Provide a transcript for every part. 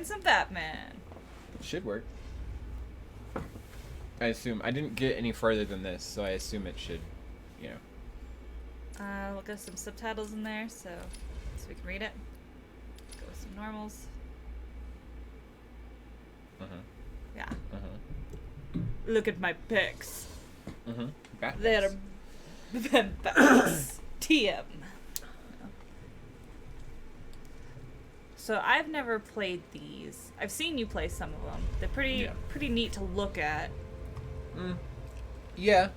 some Batman. Should work. I assume. I didn't get any further than this, so I assume it should, you know. We'll get some subtitles in there so we can read it. Go with some normals. Yeah. Look at my pics. They're Batman's TM. So I've never played these. I've seen you play some of them. They're pretty neat to look at. Yeah,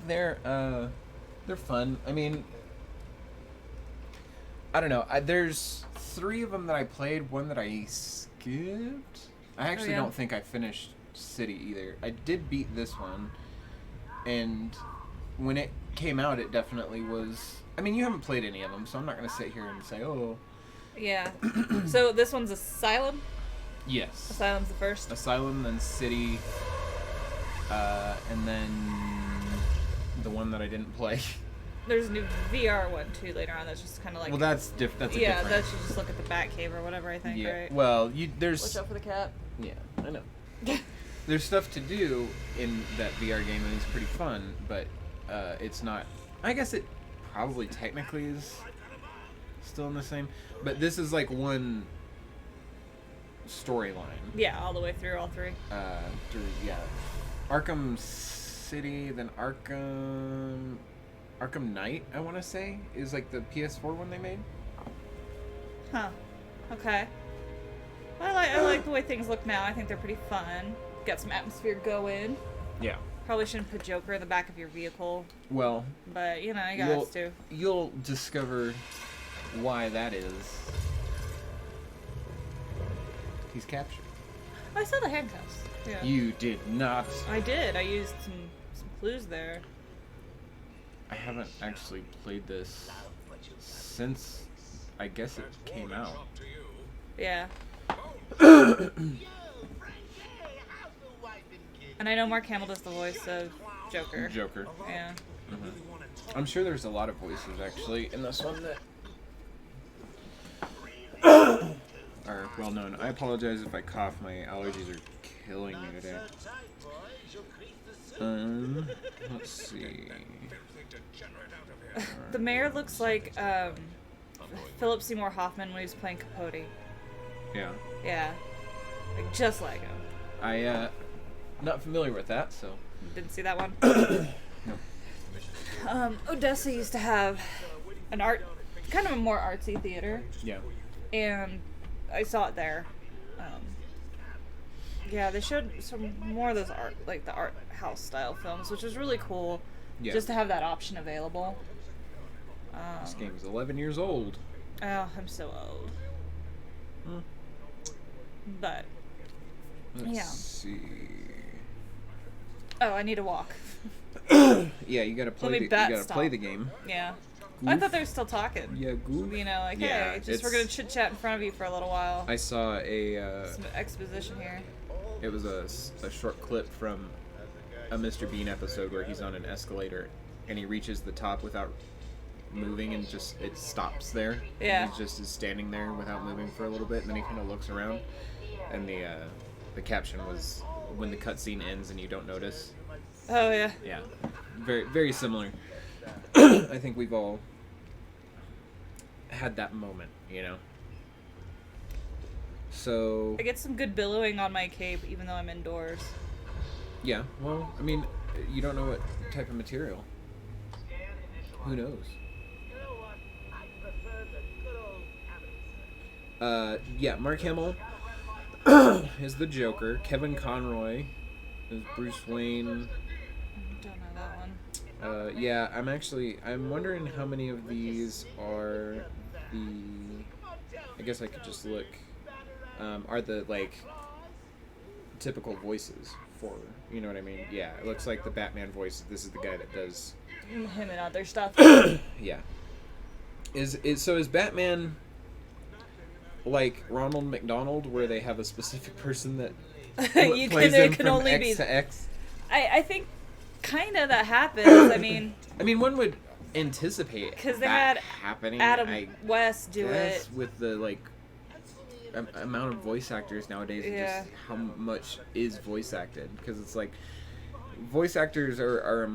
they're fun. I mean, I don't know. There's 3 of them that I played. One that I skipped. I actually don't think I finished City either. I did beat this one, and when it came out, it definitely was. I mean, you haven't played any of them, so I'm not gonna sit here and say, oh. Yeah. So this one's Asylum? Yes. Asylum's the first? Asylum, then City, and then the one that I didn't play. There's a new VR one, too, later on. That's just kind of like... Well, that's a different... Yeah, that should just look at the Batcave or whatever, I think, right? Well, there's... Watch out for the cat. Yeah, I know. There's stuff to do in that VR game, and it's pretty fun, but it's not... I guess it probably technically is still in the same... But this is like one storyline. Yeah, all the way through all 3. Yeah. Arkham City, then Arkham Knight, I want to say, is like the PS4 one they made. Huh. Okay. Well, I like the way things look now. I think they're pretty fun. Got some atmosphere going. Yeah. Probably shouldn't put Joker in the back of your vehicle. Well. But, you know, you got to. You'll discover why that is. He's captured. Oh, I saw the handcuffs. Yeah. You did not. I did. I used some clues there. I haven't actually played this since, I guess it came out. Yeah. And I know Mark Hamill does the voice of Joker. Yeah. I'm sure there's a lot of voices, actually, in this one that are well known. I apologize if I cough. My allergies are killing me today. Let's see. The mayor looks like Philip Seymour Hoffman when he was playing Capote. Yeah. Yeah. Like, just like him. Not familiar with that, so. Didn't see that one? No. Odessa used to have kind of a more artsy theater. Yeah. And I saw it there. Yeah, they showed some more of those the art house style films, which was really cool. Yeah. Just to have that option available. This game's 11 years old. Oh, I'm so old. But Let's see. Oh, I need to walk. Yeah, you gotta play the game. Yeah. Goof. I thought they were still talking. Yeah, goof. You know, like, hey, we're gonna chit chat in front of you for a little while. I saw some exposition here. It was a short clip from a Mr. Bean episode where he's on an escalator and he reaches the top without moving and just it stops there. Yeah. And he just is standing there without moving for a little bit, and then he kind of looks around, and the caption was when the cutscene ends and you don't notice. Oh yeah. Yeah. Very very similar. I think we've all had that moment, you know. So I get some good billowing on my cape even though I'm indoors. Yeah, well, I mean, you don't know what type of material. Who knows? Yeah, Mark Hamill is the Joker. Kevin Conroy is Bruce Wayne. Don't know that one. Yeah, I'm wondering how many of these are I guess I could just look, are the, like, typical voices for, you know what I mean? Yeah, it looks like the Batman voice. This is the guy that does him and other stuff. Yeah. Is Batman like Ronald McDonald, where they have a specific person that plays them from X to X? I think kind of that happens. I mean, one would anticipate because they had happening. Adam West do it with the like amount of voice actors nowadays, and just how much is voice acted, because it's like voice actors are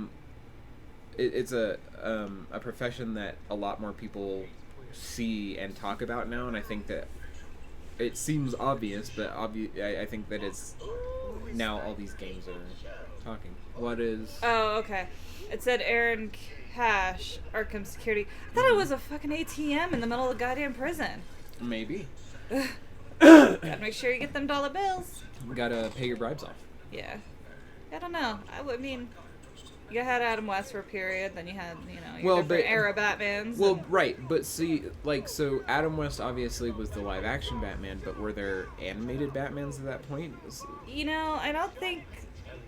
it's a profession that a lot more people see and talk about now, and I think that it seems obvious, but I think that it's now all these games are talking. What is? Oh, okay. It said Aaron Cash, Arkham Security. I thought it was a fucking ATM in the middle of the goddamn prison. Maybe. Gotta make sure you get them dollar bills. You gotta pay your bribes off. Yeah. I don't know. I mean, you had Adam West for a period, then you had, your different era Batmans. Well, right, but see, like, so Adam West obviously was the live-action Batman, but were there animated Batmans at that point? I don't think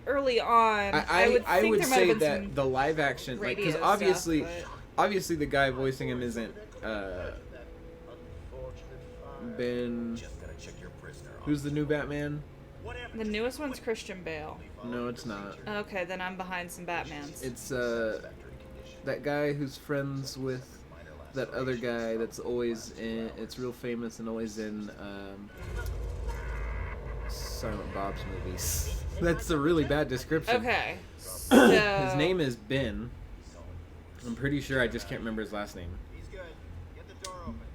early on. I would say that the live-action, like, because obviously the guy voicing him isn't Ben. Who's the new Batman? The newest one's Christian Bale. No, it's not. Okay, then I'm behind some Batmans. It's that guy who's friends with that other guy that's always in. It's real famous and always in Silent Bob's movies. That's a really bad description. Okay. So his name is Ben. I'm pretty sure, I just can't remember his last name.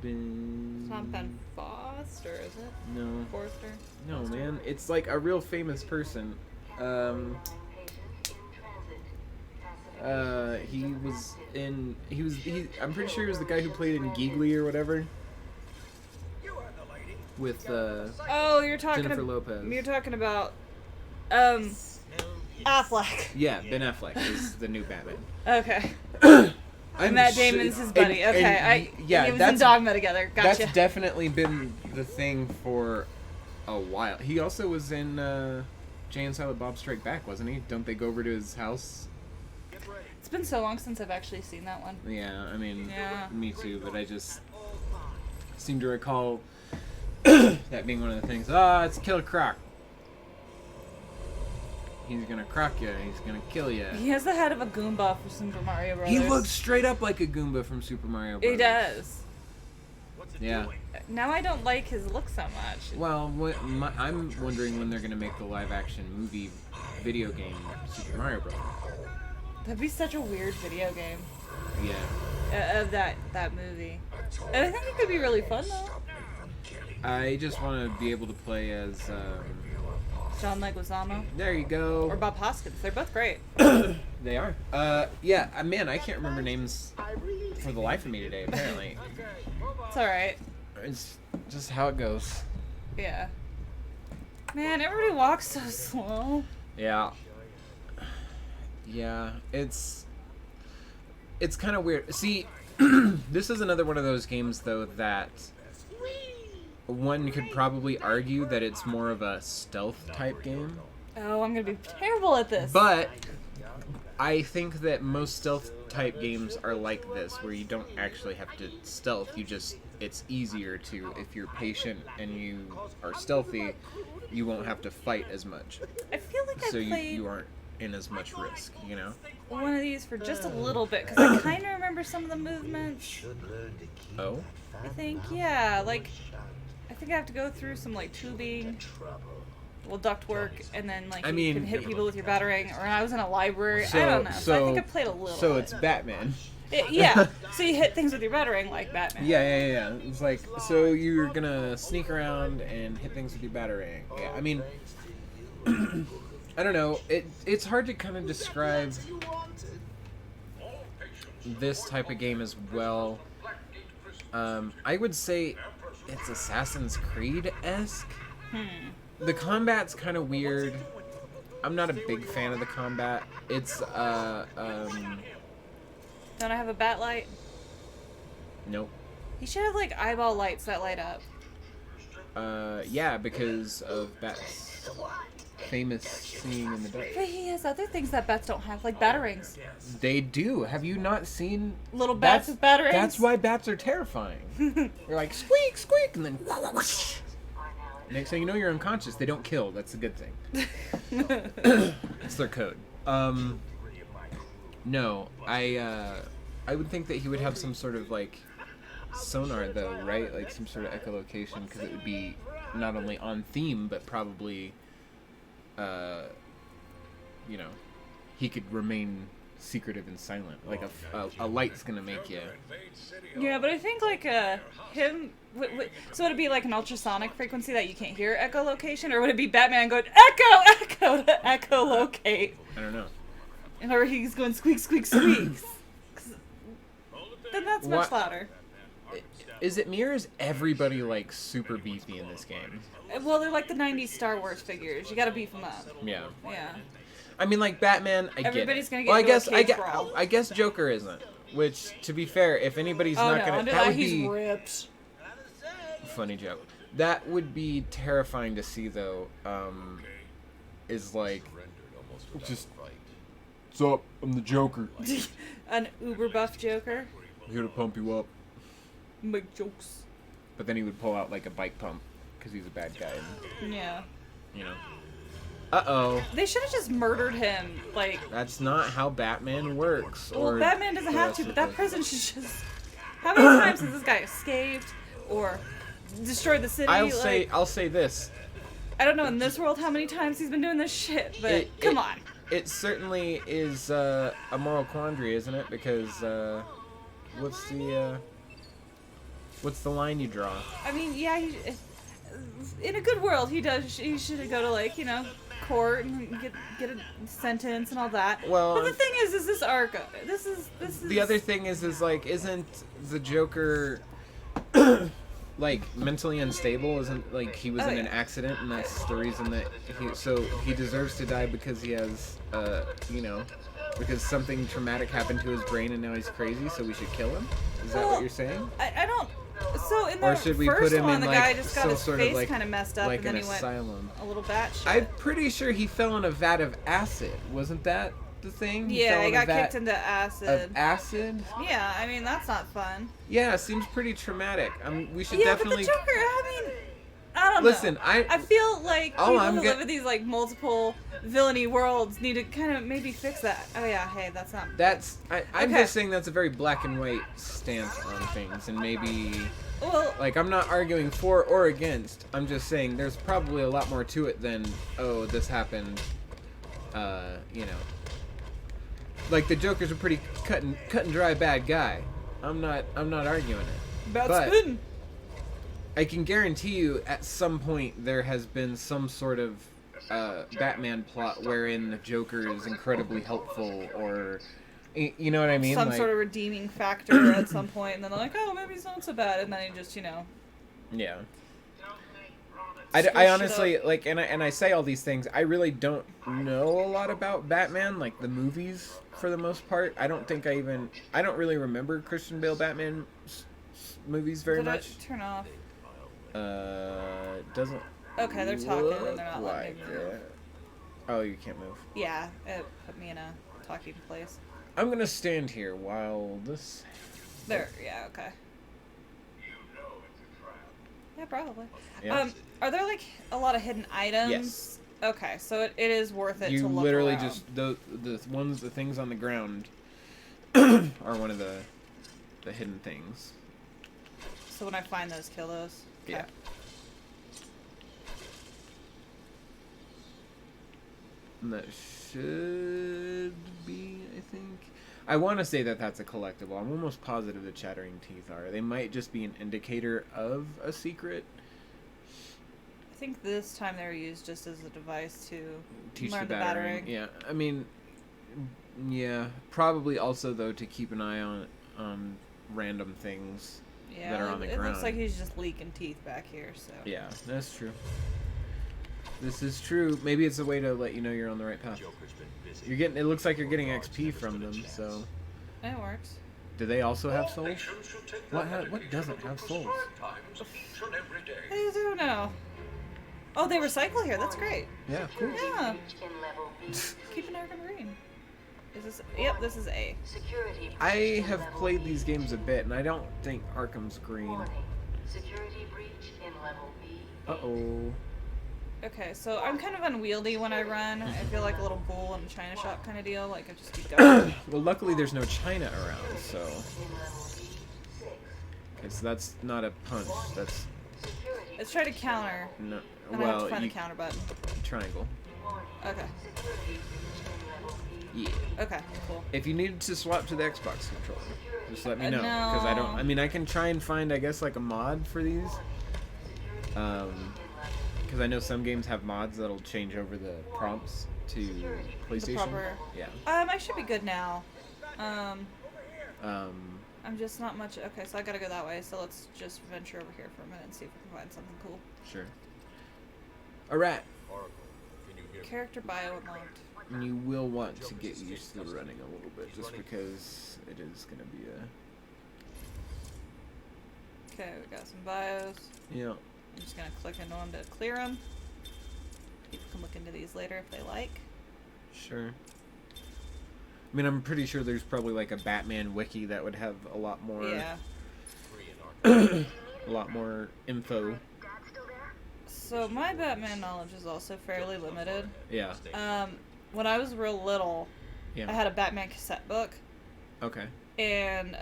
Ben. It's not Ben Foster, is it? No. Forster? No, man. It's like a real famous person. I'm pretty sure he was the guy who played in Geegly or whatever. With oh, you're talking Jennifer Lopez. You're talking about Affleck. Yeah, Ben Affleck is the new Batman. Okay. Matt Damon's his buddy. He was in Dogma together. Gotcha. That's definitely been the thing for a while. He also was in Jay and Silent Bob Strike Back, wasn't he? Don't they go over to his house? It's been so long since I've actually seen that one. Yeah, I mean, yeah. Me too, but I just seem to recall that being one of the things. It's Killer Croc. He's gonna croc you. He's gonna kill you. He has the head of a Goomba from Super Mario Bros. He looks straight up like a Goomba from Super Mario Bros. He does. Yeah. Now I don't like his look so much. Well, I'm wondering when they're gonna make the live-action movie video game Super Mario Bros. That'd be such a weird video game. Yeah. Of that movie. And I think it could be really fun though. I just want to be able to play as John Leguizamo. There you go. Or Bob Hoskins. They're both great. They are. Yeah, man, I can't remember names for the life of me today, apparently. It's alright. It's just how it goes. Yeah. Man, everybody walks so slow. Yeah. Yeah, it's kind of weird. See, this is another one of those games, though, that one could probably argue that it's more of a stealth type game. Oh, I'm gonna be terrible at this. But I think that most stealth type games are like this, where you don't actually have to stealth. It's easier to, if you're patient and you are stealthy, you won't have to fight as much. I feel like I played you aren't in as much risk, you know? One of these for just a little bit, because I kind of remember some of the movements. Oh? I think, yeah, like, I think I have to go through some, like, tubing, duct work, and then, like, you can hit people with your batarang, or I was in a library, I don't know, so I think I played a little. So it's Batman. Yeah, so you hit things with your batarang like Batman. Yeah. It's like, so you're gonna sneak around and hit things with your batarang. Yeah, I mean, I don't know, it's hard to kind of describe this type of game as well. I would say it's Assassin's Creed-esque. The combat's kind of weird. I'm not a big fan of the combat. It's, Don't I have a bat light? Nope. You should have, like, eyeball lights that light up. Yeah, because of Bat's famous seeing in the dark. But he has other things that bats don't have, like batarangs. They do. Have you not seen little bats with batarangs? That's why bats are terrifying. They're like, squeak, squeak, and then whoosh. Next thing you know, you're unconscious. They don't kill. That's a good thing. It's their code. No, I would think that he would have some sort of, like, sonar though, right? Like some sort of echolocation, because it would be not only on theme, but probably, you know, he could remain secretive and silent. Like a light's gonna make you. Yeah, but I think like him. So would it be like an ultrasonic frequency that you can't hear echolocation, or would it be Batman going echo to echolocate? I don't know. Or he's going squeak squeaks. Then that's much louder. Is it me or is everybody like super beefy in this game? Well, they're like the '90s Star Wars figures. You gotta beef them up. Yeah. Yeah. I mean, like Batman, Everybody's get it. Gonna get I guess Joker isn't. Which, to be fair, if anybody's not gonna, that would be ripped. Funny joke. That would be terrifying to see, though. Is like, just, what's up? I'm the Joker. An uber buff Joker. I'm here to pump you up. Make jokes. But then he would pull out like a bike pump because he's a bad guy. And, yeah. You know. Uh-oh. They should have just murdered him, like... That's not how Batman works. Well, Batman doesn't have to, but that prison should just... How many times has this guy escaped or destroyed the city? I'll say this. I don't know in this world how many times he's been doing this shit, but come on. It certainly is a moral quandary, isn't it? Because what's the line you draw? I mean, yeah, in a good world, he should go to, like, you know, court and get a sentence and all that. Well, but the thing is this Arkham. This is. The other thing is like, isn't the Joker like mentally unstable? Isn't like he was in an accident, and that's the reason that he deserves to die because he has you know, because something traumatic happened to his brain and now he's crazy, so we should kill him? Is that what you're saying? I don't. So in the or should we first put him one, in the like guy just got his face like, kind of messed up, like and then he Asylum. went a little batshit. I'm pretty sure he fell in a vat of acid. Wasn't that the thing? Yeah, he got kicked into acid. Of acid? Yeah, I mean that's not fun. Yeah, seems pretty traumatic. We should but definitely. the Joker. I mean, I don't know. I feel like people who live in these like multiple villainy worlds need to kind of maybe fix that. Oh yeah, hey, that's not. I'm just saying that's a very black and white stance on things, and maybe. Well, like, I'm not arguing for or against. I'm just saying there's probably a lot more to it than, oh, this happened, you know. Like, the Joker's a pretty cut and dry bad guy. I'm not arguing it. Bad spin. I can guarantee you at some point there has been some sort of Batman plot wherein the Joker is incredibly helpful, or... You know what I mean? Some sort of redeeming factor at some point, and then they're like, oh, maybe he's not so bad, and then he just, you know. Yeah. I honestly, like, and I say all these things, I really don't know a lot about Batman, like, the movies, for the most part. I don't really remember Christian Bale Batman movies very much. Did it turn off? Doesn't. Okay, they're talking, and they're not letting me move. Oh, you can't move. Yeah, it put me in a talking place. I'm gonna stand here while this... There, yeah, okay. Yeah, probably. Yeah. Are there, like, a lot of hidden items? Yes. Okay, so it is worth it to look around. You literally just... The things on the ground are one of the hidden things. So when I find those, kill those? Okay. Yeah. And that should be, I think. I want to say that that's a collectible. I'm almost positive the Chattering Teeth are. They might just be an indicator of a secret. I think this time they were used just as a device to teach learn the battering. Yeah, I mean, yeah, probably also though to keep an eye on random things that are on the ground. It looks like he's just leaking teeth back here. So yeah, that's true. This is true. Maybe it's a way to let you know you're on the right path. You're getting. It looks like you're getting XP from them. So. It works. Do they also have souls? What doesn't have souls? I don't know. Oh, they recycle here. That's great. Yeah, cool. Yeah. Keep an Arkham green. Is this? Yep, this is A. I have played these games a bit, and I don't think Arkham's green. Uh-oh. Okay, so I'm kind of unwieldy when I run. I feel like a little bull in a china shop kind of deal. Like, I just keep going. Well, luckily there's no china around, so... Okay, so that's not a punch. That's. Let's try to counter. No. And I have to find the counter button. Triangle. Okay. Yeah. Okay, cool. If you need to swap to the Xbox controller, just let me know. Because I don't. I mean, I can try and find, I guess, like a mod for these. Because I know some games have mods that'll change over the prompts to PlayStation. The proper. Yeah. I should be good now. I'm just not much. Okay, so I gotta go that way. So let's just venture over here for a minute and see if we can find something cool. Sure. A rat. Character bio unlocked. And you will want to get used to running a little bit, just because it is going to be a... Okay, we got some bios. Yeah. I'm just going to click into them to clear them. People can look into these later if they like. Sure. I mean, I'm pretty sure there's probably like a Batman wiki that would have a lot more... Yeah. a lot more info. So my Batman knowledge is also fairly limited. Yeah. When I was real little, yeah. I had a Batman cassette book. Okay. And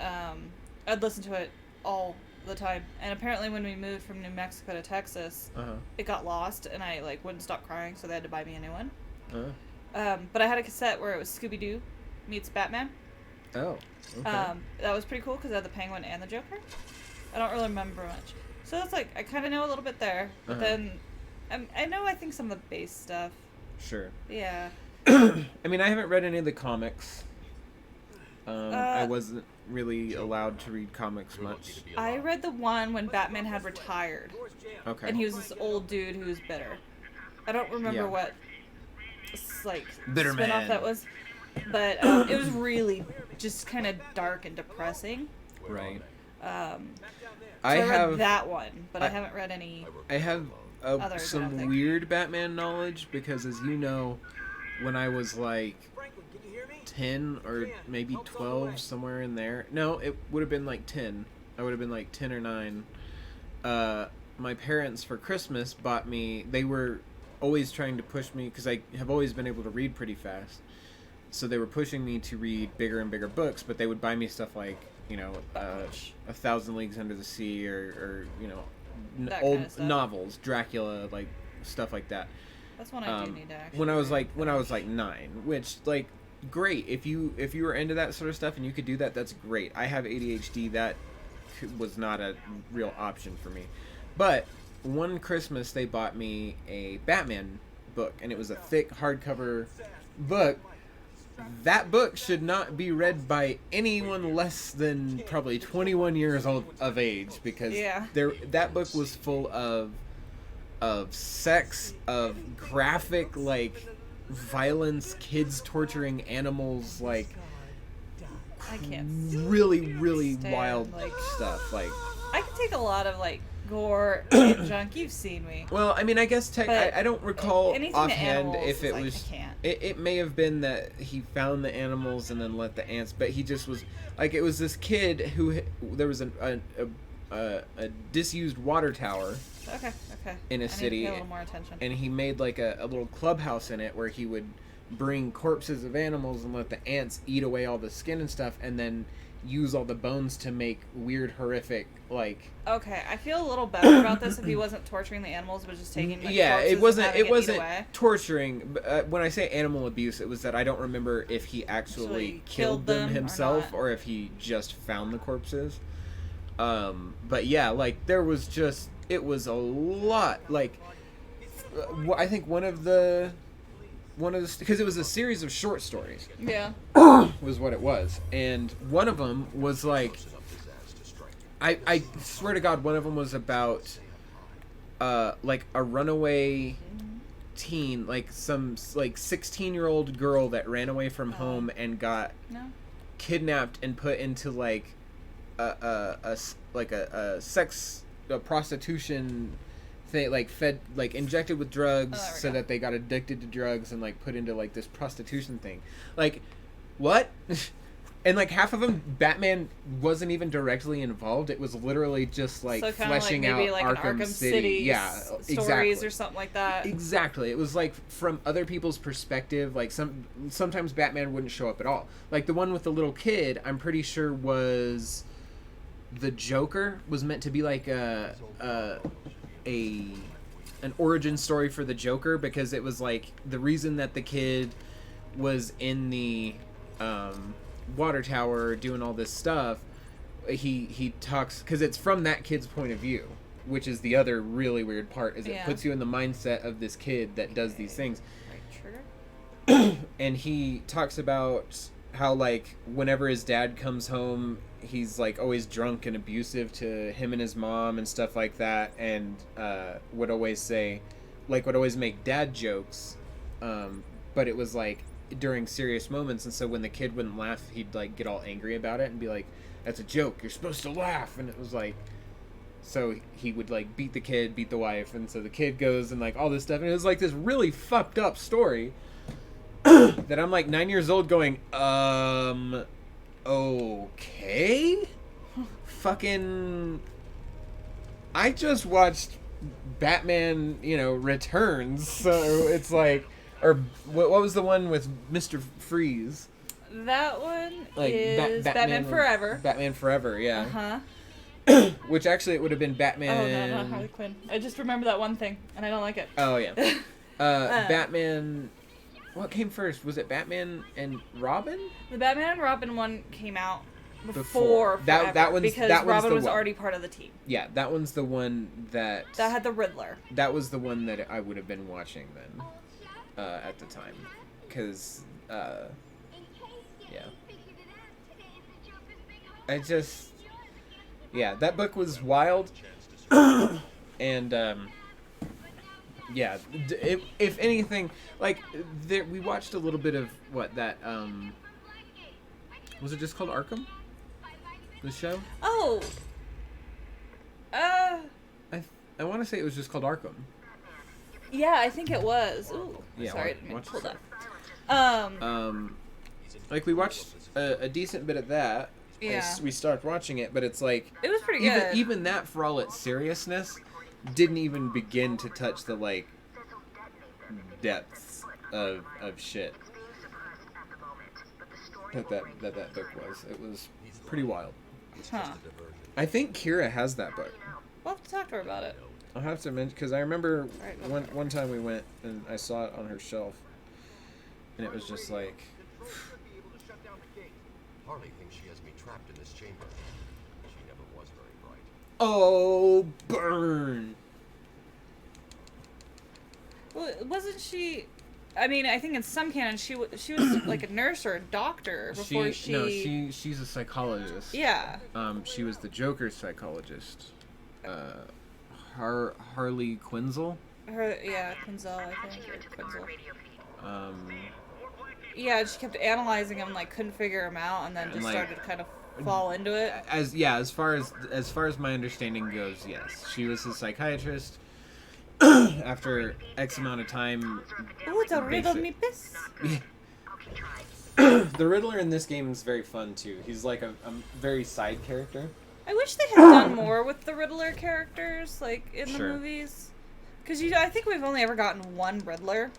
I'd listen to it all the time. And apparently when we moved from New Mexico to Texas, it got lost, and I like wouldn't stop crying, so they had to buy me a new one. But I had a cassette where it was Scooby-Doo meets Batman. Oh. Okay. That was pretty cool because I had the Penguin and the Joker. I don't really remember much. So that's like, I kind of know a little bit there, but then I know, I think some of the base stuff. Sure. Yeah. I mean, I haven't read any of the comics. I wasn't really allowed to read comics much. I read the one when Batman had retired. Okay. And he was this old dude who was bitter. I don't remember what like bitter spinoff man. That was, but it was really just kind of dark and depressing. Right. I read that one, but I haven't read any. I have some weird Batman knowledge because, as you know, when I was like 10 or maybe 12, somewhere in there. No, it would have been like 10. I would have been like 10 or 9. My parents for Christmas bought me. They were always trying to push me because I have always been able to read pretty fast. So they were pushing me to read bigger and bigger books, but they would buy me stuff like, you know, 1,000 Leagues Under the Sea, or you know, old kind of novels, Dracula, like stuff like that. That's one I do need to actually. When I was like 9, which like great if you were into that sort of stuff and you could do that, that's great. I have ADHD, that was not a real option for me. But one Christmas they bought me a Batman book, and it was a thick hardcover book. That book should not be read by anyone less than probably 21 years old of age, because that book was full of sex, of graphic, like, violence, kids torturing animals, like, I can't really, really wild stuff. Like, I can take a lot of, like, gore and junk. You've seen me. Well, I mean, I guess I don't recall offhand if it was. I can't. It may have been that he found the animals and then let the ants, but he just was like, it was this kid who there was a disused water tower. Okay. In a city, need to pay a little more attention. And he made like a little clubhouse in it where he would bring corpses of animals and let the ants eat away all the skin and stuff, and then use all the bones to make weird, horrific, like... Okay, I feel a little better about this if he wasn't torturing the animals, but just taking, like, it wasn't away. Torturing. When I say animal abuse, it was that I don't remember if he actually killed them himself or if he just found the corpses. But yeah, like, there was just... It was a lot. Like, I think one of the... Because it was a series of short stories. Yeah. Was what it was. And one of them was like... I swear to God, one of them was about... like a runaway teen. Like some 16-year-old girl that ran away from home and got kidnapped and put into like a prostitution thing, like fed, like injected with drugs so that they got addicted to drugs and like put into like this prostitution thing. Like, what? And like half of them, Batman wasn't even directly involved. It was literally just like fleshing out like Arkham City, stories exactly. Or something like that. Exactly. It was like from other people's perspective. Like sometimes Batman wouldn't show up at all. Like the one with the little kid, I'm pretty sure was the Joker was meant to be like an origin story for the Joker, because it was like the reason that the kid was in the water tower doing all this stuff. He talks because it's from that kid's point of view, which is the other really weird part, is it puts you in the mindset of this kid that does these things. And he talks about how, like, whenever his dad comes home, he's like always drunk and abusive to him and his mom and stuff like that, and would always make dad jokes, but it was like during serious moments, and so when the kid wouldn't laugh, he'd like get all angry about it and be like, "That's a joke, you're supposed to laugh." And it was like, so he would like beat the kid, beat the wife, and so the kid goes and like all this stuff, and it was like this really fucked up story that I'm like 9 years old going, okay? Fucking, I just watched Batman, Returns, so it's like, or what was the one with Mr. Freeze? That one is Batman Forever. Batman Forever, yeah. Uh-huh. Which actually it would have been Batman... Oh, no, not Harley Quinn. I just remember that one thing, and I don't like it. Oh, yeah. Batman... What came first? Was it Batman and Robin? The Batman and Robin one came out before Forever, because Robin was already part of the team. Yeah, that one's the one that had the Riddler. That was the one that I would have been watching then, at the time, because yeah, that book was wild, and yeah, if anything, like, we watched a little bit of was it just called Arkham? The show? Oh! I want to say it was just called Arkham. Yeah, I think it was. Ooh, yeah, sorry, I didn't mean to pull that. Like, we watched a decent bit of that. Yeah. We started watching it, but it's like... It was pretty good. Even that, for all its seriousness, didn't even begin to touch the, like, depths of shit that book was. It was pretty wild. Huh. I think Kira has that book. We'll have to talk to her about it. I'll have to mention, because I remember one time we went and I saw it on her shelf, and it was just like... Harley thinks she has me trapped in this chamber. She never was very bright. Oh, burn! Well, wasn't she... I mean, I think in some canon she was like a nurse or a doctor before she... No, she's a psychologist. Yeah. She was the Joker's psychologist. Harley Quinzel? Quinzel, I think, or Quinzel. Yeah, she kept analyzing him, like, couldn't figure him out, and then just started to kind of fall into it. As far as my understanding goes, yes. She was a psychiatrist. After X amount of time... Ooh, the riddle me piss. The Riddler in this game is very fun, too. He's like a very side character. I wish they had done more with the Riddler characters, like, in the movies. Because, I think we've only ever gotten one Riddler,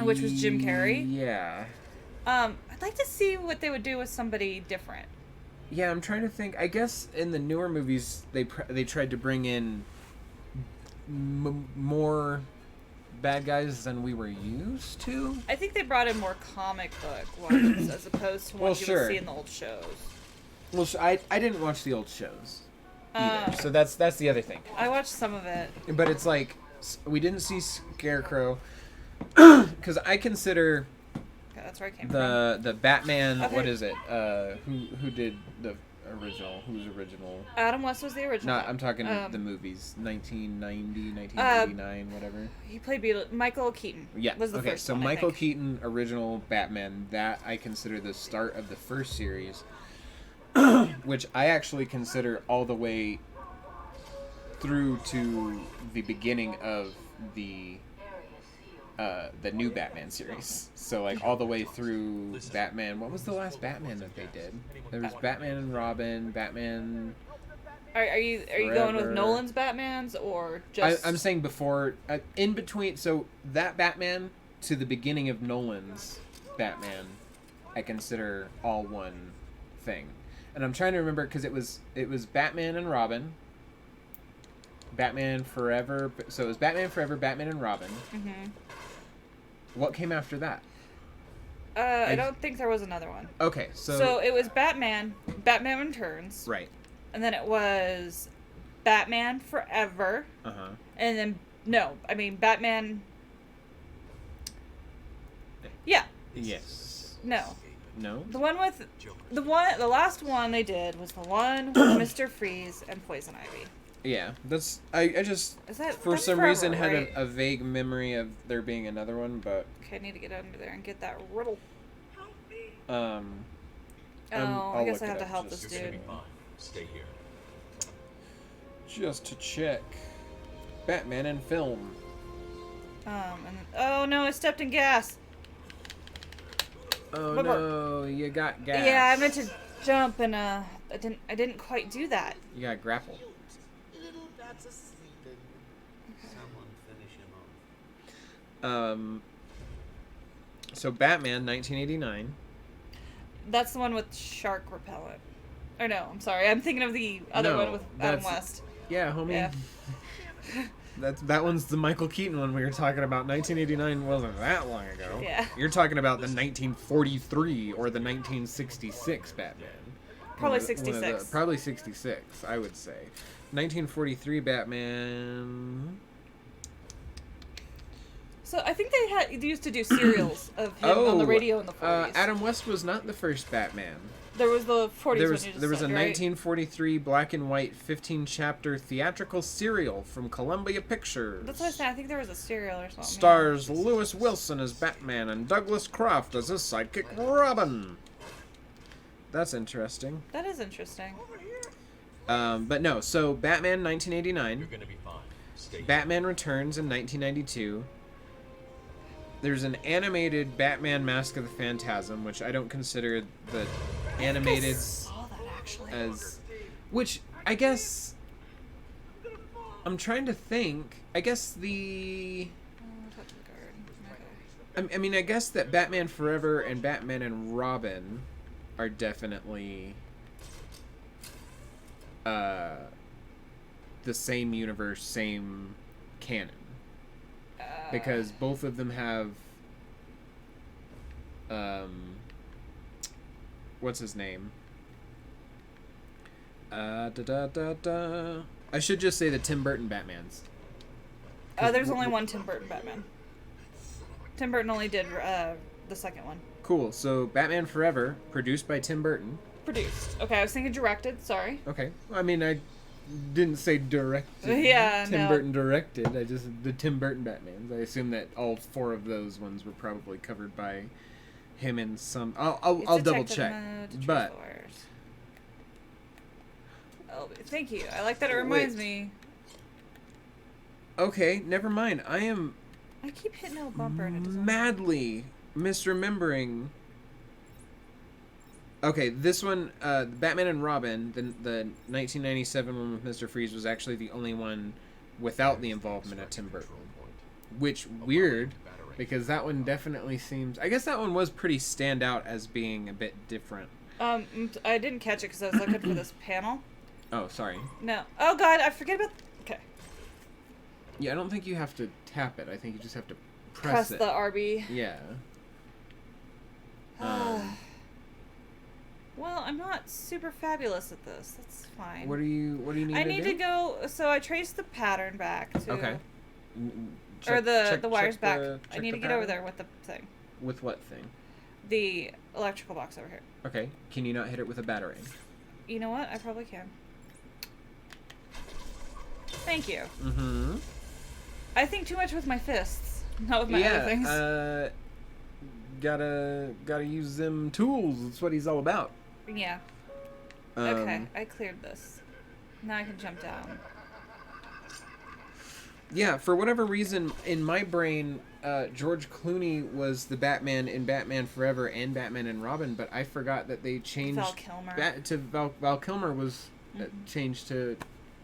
which was Jim Carrey. Yeah. I'd like to see what they would do with somebody different. Yeah, I'm trying to think. I guess in the newer movies, they tried to bring in more bad guys than we were used to. I think they brought in more comic book ones as opposed to ones you would see in the old shows. Well, I didn't watch the old shows either, so that's the other thing. I watched some of it, but it's like we didn't see Scarecrow because I consider that's where I came from. The Batman. Okay. What is it? Who did the original? Who's original? Adam West was the original. No, I'm talking the movies. 1990, 1989, whatever. He played Michael Keaton. Yeah. Was the first so one, Michael Keaton, original Batman. That I consider the start of the first series. Which I actually consider all the way through to the beginning of the new Batman series. So like all the way through Batman. What was the last Batman that they did? There was Batman and Robin, Batman. Are you going with Nolan's Batmans or just? I'm saying before, in between. So that Batman to the beginning of Nolan's Batman, I consider all one thing. And I'm trying to remember because it was Batman and Robin. Batman Forever. So it was Batman Forever, Batman and Robin. Mm-hmm. What came after that? I don't think there was another one. Okay, so it was Batman Returns. Right. And then it was Batman Forever. Uh-huh. And then Batman. Yeah. Yes. No. No. The last one they did was the one with Mr. Freeze and Poison Ivy. Yeah, that's I just for some reason had a vague memory of there being another one, but okay, I need to get under there and get that riddle. I guess I have to help this dude. Stay here. Just to check. Batman and film. Oh no, I stepped in gas. Oh no, you got gas. Yeah, I meant to jump and I didn't quite do that. You got grapple. So Batman, 1989. That's the one with shark repellent. Or no, I'm sorry. I'm thinking of the other one with Adam West. Yeah, homie. Yeah. That one's the Michael Keaton one we were talking about. 1989 wasn't that long ago. Yeah. You're talking about the 1943 or the 1966 Batman. Probably 66. Probably 66, I would say. 1943 Batman. So I think they used to do serials of him on the radio in the 40s. Adam West was not the first Batman. There was the 40s. There was a 1943 black and white 15-chapter theatrical serial from Columbia Pictures. That's what I said. I think there was a serial or something. Stars Lewis Wilson as Batman and Douglas Croft as his sidekick Robin. That's interesting. That is interesting. But no, so Batman 1989. You're gonna be fine. Stay here. Batman Returns in 1992. There's an animated Batman Mask of the Phantasm, which I don't consider the animated I saw that actually. as, which I guess I'm trying to think. I guess the I mean I guess that Batman Forever and Batman and Robin are definitely the same universe, same canon. Because both of them have what's his name? I should just say the Tim Burton Batmans. There's only one Tim Burton Batman. Tim Burton only did the second one. Cool. So Batman Forever, produced by Tim Burton. Produced. Okay, I was thinking directed. Sorry. Okay. I mean, I didn't say directed. Yeah, Tim Burton directed. I just the Tim Burton Batmans. I assume that all four of those ones were probably covered by him in some. I'll double check. But thank you. I like that it reminds me. Okay, never mind. I keep hitting a bumper and it doesn't. Madly misremembering. Okay, this one, Batman and Robin, the 1997 one with Mr. Freeze was actually the only one without the involvement of Tim Burton. Which, weird, because that one definitely seems... I guess that one was pretty stand out as being a bit different. I didn't catch it because I was looking for this panel. Oh, sorry. No. Oh, God, I forget about... Okay. Yeah, I don't think you have to tap it. I think you just have to press it. The RB. Yeah. Well, I'm not super fabulous at this. That's fine. What do you need to do? I need to go... So I traced the pattern back to... Okay. Or the wires back. I need to get over there with the thing. With what thing? The electrical box over here. Okay. Can you not hit it with a battery? You know what? I probably can. Thank you. Mm-hmm. I think too much with my fists, not with my other things. Gotta use them tools. That's what he's all about. Yeah. Okay, I cleared this. Now I can jump down. Yeah, for whatever reason, in my brain, George Clooney was the Batman in Batman Forever and Batman and Robin, but I forgot that they changed... Val Kilmer. Val Kilmer was changed to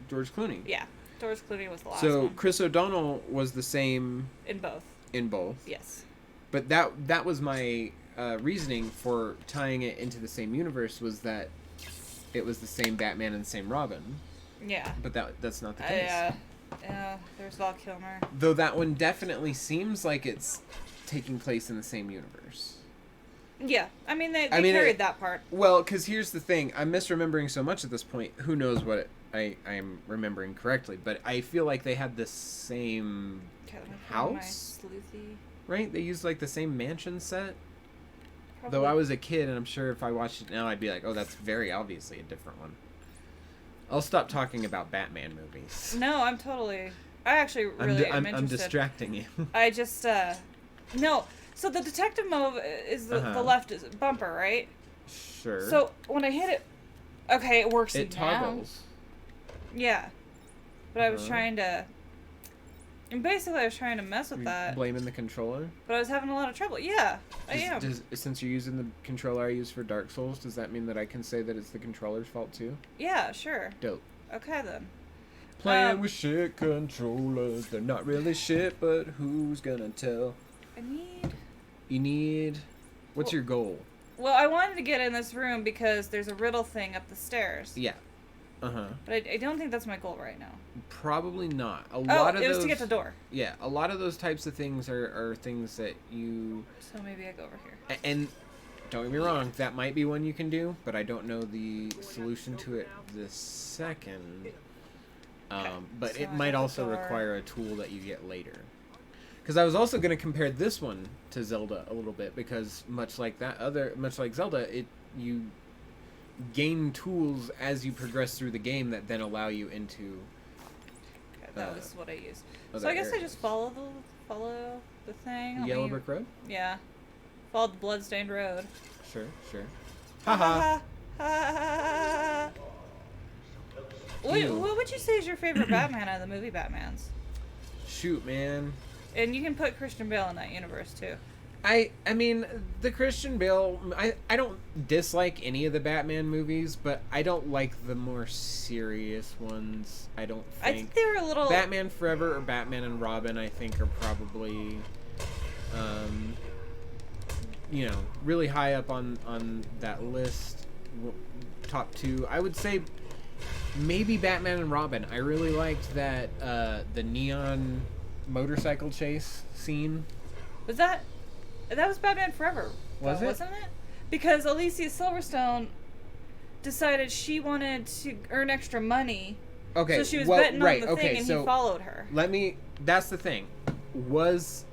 George Clooney. Yeah, George Clooney was the last one. one. Chris O'Donnell was the same... In both. In both. Yes. But that was my reasoning for tying it into the same universe, was that it was the same Batman and the same Robin. Yeah. But that's not the case. Yeah, there's Val Kilmer. Though that one definitely seems like it's taking place in the same universe. Yeah, I mean, they carried that part. Well, because here's the thing. I'm misremembering so much at this point. Who knows what I'm remembering correctly. But I feel like they had the same house. Right? They used, like, the same mansion set. Probably. Though I was a kid, and I'm sure if I watched it now, I'd be like, oh, that's very obviously a different one. I'll stop talking about Batman movies. No, I actually really am interested. I'm distracting you. I just, no. So the detective mode is the left is bumper, right? Sure. So when I hit it, okay, it works. It toggles. Yeah, but I was trying to, and basically I was trying to mess with that. Blaming the controller. But I was having a lot of trouble. Yeah, I am. Since you're using the controller I use for Dark Souls, does that mean that I can say that it's the controller's fault too? Yeah, sure. Dope. Okay then. Playing with shit controllers, they're not really shit, but who's gonna tell? You need... What's your goal? Well, I wanted to get in this room because there's a riddle thing up the stairs. Yeah. Uh-huh. But I don't think that's my goal right now. Probably not. It was to get the door. Yeah, a lot of those types of things are things that you... So maybe I go over here. And don't get me wrong, that might be one you can do, but I don't know the solution to it this second. Okay. But So it might also require a tool that you get later. Because I was also going to compare this one to Zelda a little bit, because much like Zelda, you gain tools as you progress through the game that then allow you into. Okay, that was what I used. So I guess areas. I just follow the thing. Yellow Brick Road. Yeah, follow the bloodstained road. Sure. Haha. Ha. What would you say is your favorite Batman out of the movie Batmans? Shoot, man. And you can put Christian Bale in that universe too. I mean, the Christian Bale, I don't dislike any of the Batman movies, but I don't like the more serious ones. I think they're a little... Batman Forever or Batman and Robin, I think, are probably, really high up on that list. Top two. I would say maybe Batman and Robin. I really liked that, the neon motorcycle chase scene. That was Batman Forever. Was it? Wasn't it? Because Alicia Silverstone decided she wanted to earn extra money. Okay. So she was betting on the thing and he followed her. That's the thing. Was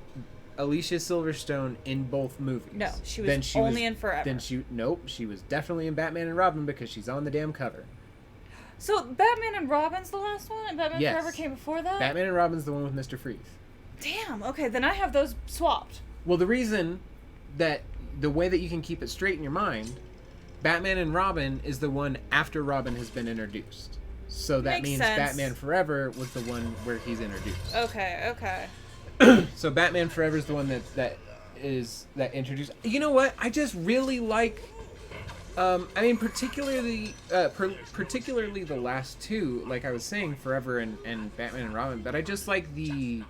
Alicia Silverstone in both movies? No, she was only in Forever. She was definitely in Batman and Robin because she's on the damn cover. So Batman and Robin's the last one, and Batman Forever came before that? Batman and Robin's the one with Mr. Freeze. Damn, okay, then I have those swapped. Well, the reason that the way that you can keep it straight in your mind, Batman and Robin is the one after Robin has been introduced. So that means sense. Batman Forever was the one where he's introduced. Okay. So Batman Forever is the one that introduced. You know what? I just really like. Particularly the last two, like I was saying, Forever and Batman and Robin. But I just like I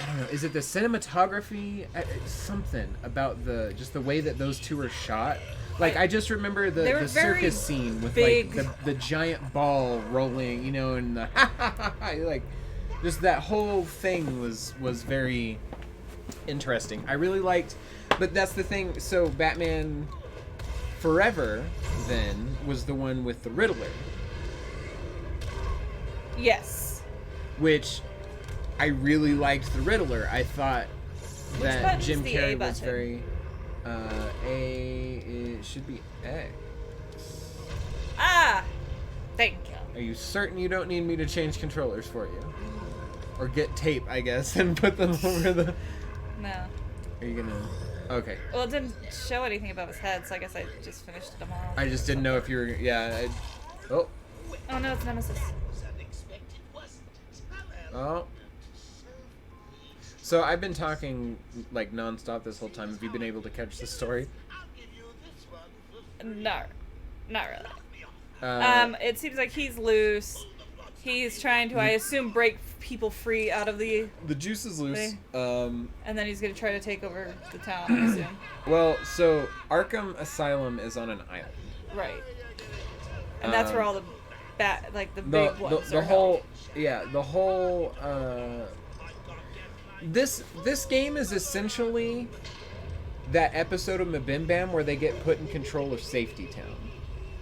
don't know. Is it the cinematography? Something about the way that those two are shot. Like I just remember the circus scene with big. Like the giant ball rolling, and the like, just that whole thing was very interesting. I really liked, but that's the thing. So Batman Forever then was the one with the Riddler. Yes. Which I really liked the Riddler. I thought that Jim Carrey was very it should be X. Thank you. Are you certain you don't need me to change controllers for you? Or get tape, I guess, and put them over the... No. Are you gonna... Okay. Well, it didn't show anything above his head, so I guess I just finished it tomorrow. I just didn't know if you were... Yeah, Oh, no, it's Nemesis. Oh. So I've been talking, like, nonstop this whole time. Have you been able to catch the story? No. Not really. It seems like he's loose. He's trying to, I assume, break people free out of the... The juice is loose. And then he's going to try to take over the town, I assume. Well, so Arkham Asylum is on an island. Right. And that's where all the big ones the are whole held. This game is essentially that episode of Mabim Bam where they get put in control of Safety Town,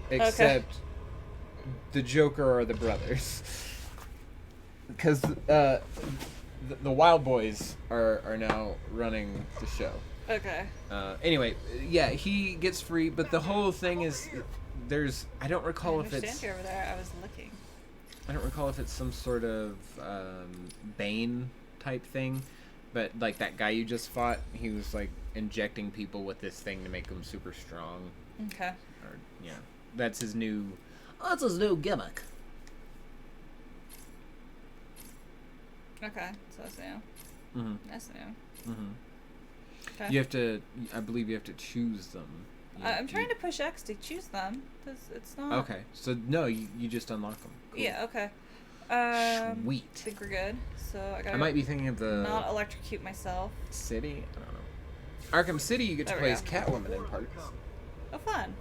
except the Joker are the brothers, because the Wild Boys are now running the show. Okay. Anyway, yeah, he gets free, but the whole thing is I don't recall if it's. You over there. I was looking. I don't recall if it's some sort of Bane type thing, but like that guy you just fought, he was like injecting people with this thing to make them super strong. Okay. Or yeah, that's his new. That's his new gimmick. Okay, so that's new. Mm-hmm. That's new. Mm-hmm. Okay. You have to. I believe you have to choose them. I'm trying to push X to choose them because it's not. Okay, so no, you just unlock them. Cool. Yeah. Okay. Sweet. I think we're good. So I might be thinking of the not electrocute myself. City. I don't know. Arkham City, you get to play as Catwoman in parts. Oh, fun.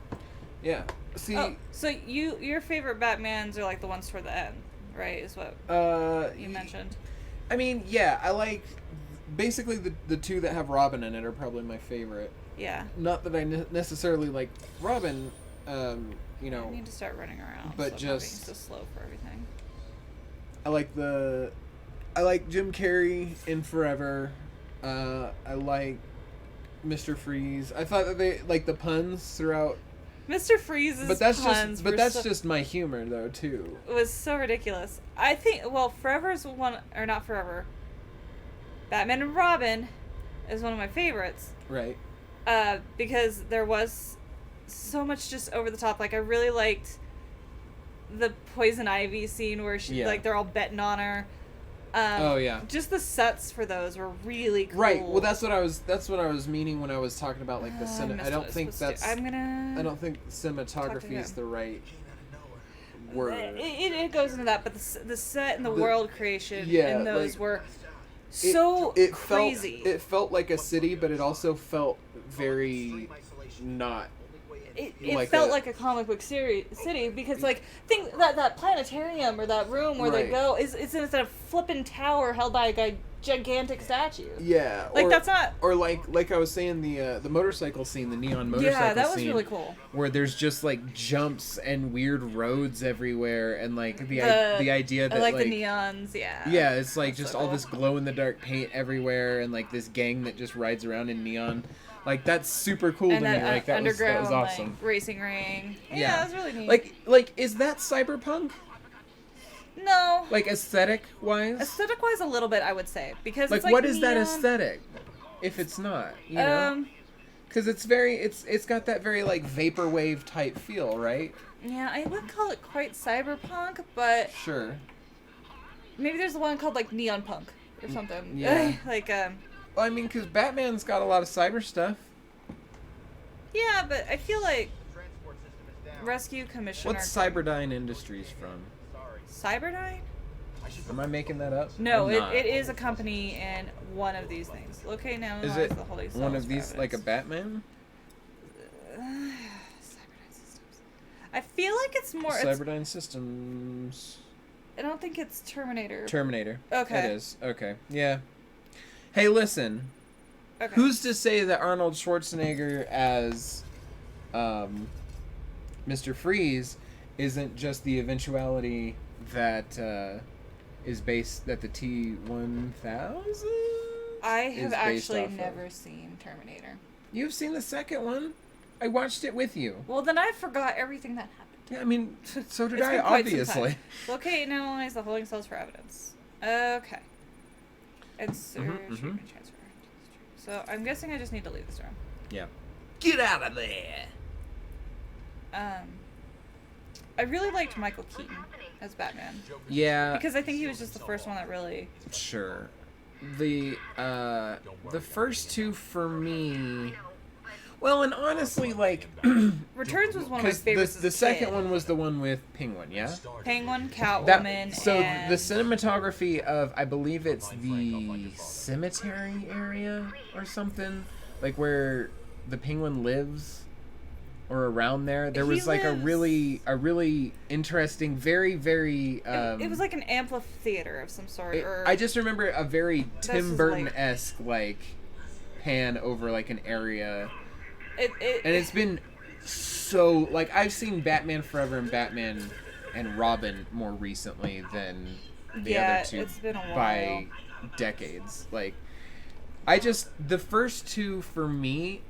Yeah. See. Oh, so your favorite Batmans are like the ones toward the end, right? Is what you mentioned. I mean, yeah, I like basically the two that have Robin in it are probably my favorite. Yeah. Not that I necessarily like Robin, you know. I need to start running around. But so I'm just being so slow for everything. I like Jim Carrey in Forever. I like Mr. Freeze. I thought that they like the puns throughout. Mr. Freeze's puns just my humor though too. It was so ridiculous. I think Forever's one or not Forever. Batman and Robin is one of my favorites. Right. Because there was so much just over the top. Like I really liked the Poison Ivy scene where like they're all betting on her. Oh yeah. Just the sets for those were really cool. Right. Well, that's what I was meaning when I was talking about like the I don't think cinematography is the right word. It goes into that, but the set and the world creation in those were it crazy. It felt like a city, but it also felt very not. It felt like a comic book city because think that planetarium or that room where they go is in a flippin' tower held by a gigantic statue. Yeah, that's not. Or like I was saying the motorcycle scene, the neon motorcycle scene. Yeah, that was really cool. Where there's just like jumps and weird roads everywhere, and like the idea that the neons. Yeah. Yeah, it's like just all this glow in the dark paint everywhere, and like this gang that just rides around in neon. Like that's super cool to me. Like that was awesome. Like, racing ring. Yeah, that was really neat. Like is that cyberpunk? No. Like aesthetic wise? Aesthetic wise, a little bit, I would say, because like what is that aesthetic? If it's not, you know, because it's got that very like vaporwave type feel, right? Yeah, I wouldn't call it quite cyberpunk, but sure. Maybe there's the one called like neon punk or something. Yeah. Well, I mean, because Batman's got a lot of cyber stuff. Yeah, but I feel like Rescue Commissioner. What's Cyberdyne Industries from? Cyberdyne? Am I making that up? No, it is a company in one of these things. Locate now. Is it one of these like a Batman? Cyberdyne Systems. I feel like it's more. Cyberdyne Systems. I don't think it's Terminator. Terminator. Okay. It is. Okay. Yeah. Hey, listen. Okay. Who's to say that Arnold Schwarzenegger as Mr. Freeze isn't just the eventuality that is based that the T-1000? I have actually never seen Terminator. You've seen the second one? I watched it with you. Well, then I forgot everything that happened. Yeah, I mean, so did I, obviously. Locate and analyze the holding cells for evidence. Okay. Insert treatment transfer. So I'm guessing I just need to leave this room. Yeah. Get out of there! I really liked Michael Keaton as Batman. Yeah. Because I think he was just the first one that really... Sure. The first two for me... Well, and honestly, like... Returns was one of my favorites the second one was the one with Penguin, yeah? Penguin, Catwoman, the cinematography of, I believe it's the cemetery area or something? Like where the Penguin lives? or around there. There was like a really interesting, very, very. It was like an amphitheater of some sort. I just remember a very Tim Burton-esque like pan over like an area. And it's been so like I've seen Batman Forever and Batman and Robin more recently than the other two it's been a while. by decades. Like the first two for me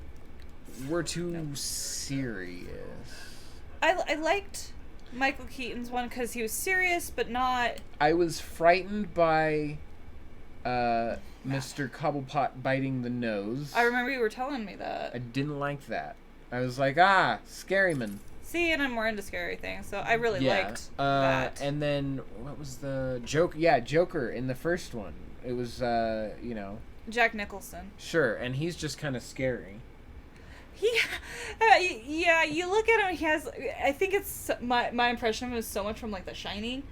were too serious. I liked Michael Keaton's one because he was serious but not. I was frightened by Mr. Cobblepot biting the nose. I remember you were telling me that. I didn't like that. I was like, scary man. See, and I'm more into scary things, so I really liked that. And then what was the Joker? Yeah, Joker in the first one. It was Jack Nicholson. Sure, and he's just kind of scary. Yeah, you look at him, he has, I think it's, my impression of him is so much from, like, The Shining,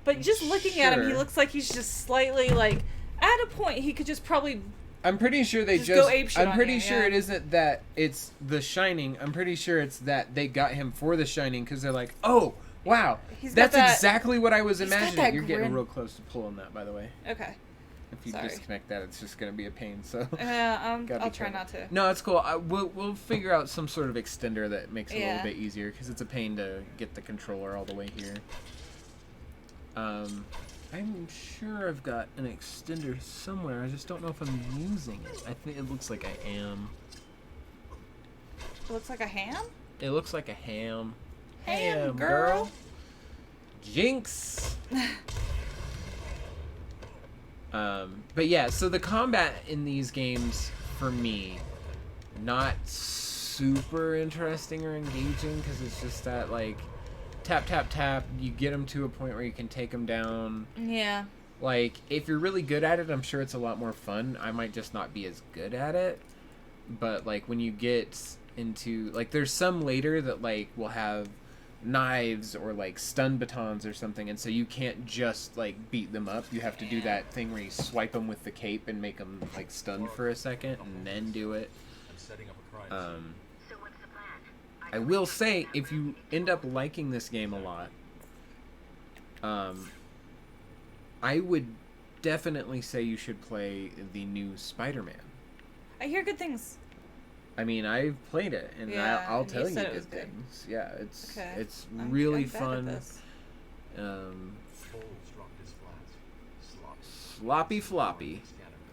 but just looking at him, he looks like he's just slightly, like, at a point, he could just probably... I'm pretty sure they go apeshit I'm pretty sure it isn't that it's The Shining. I'm pretty sure it's that they got him for The Shining because they're like, oh, wow, that's exactly what I was imagining. You're getting real close to pulling that, by the way. Okay. If you disconnect that, it's just going to be a pain. So I'll try not to. No, it's cool. We'll figure out some sort of extender that makes it a little bit easier because it's a pain to get the controller all the way here. I'm sure I've got an extender somewhere. I just don't know if I'm using it. I think it looks like I am. It looks like a ham? It looks like a ham. Ham, girl. Jinx. But yeah, so the combat in these games, for me, not super interesting or engaging because it's just that, like, tap, tap, tap, you get them to a point where you can take them down. Yeah. Like, if you're really good at it, I'm sure it's a lot more fun. I might just not be as good at it. But, like, when you get into... Like, there's some later that, like, will have knives or, like, stun batons or something, and so you can't just, like, beat them up. You have to do that thing where you swipe them with the cape and make them, like, stunned for a second and then do it. I will say, if you end up liking this game a lot, I would definitely say you should play the new Spider-Man. I hear good things. I mean, I've played it, and I'll tell you good things. Yeah, it's really fun. Sloppy floppy.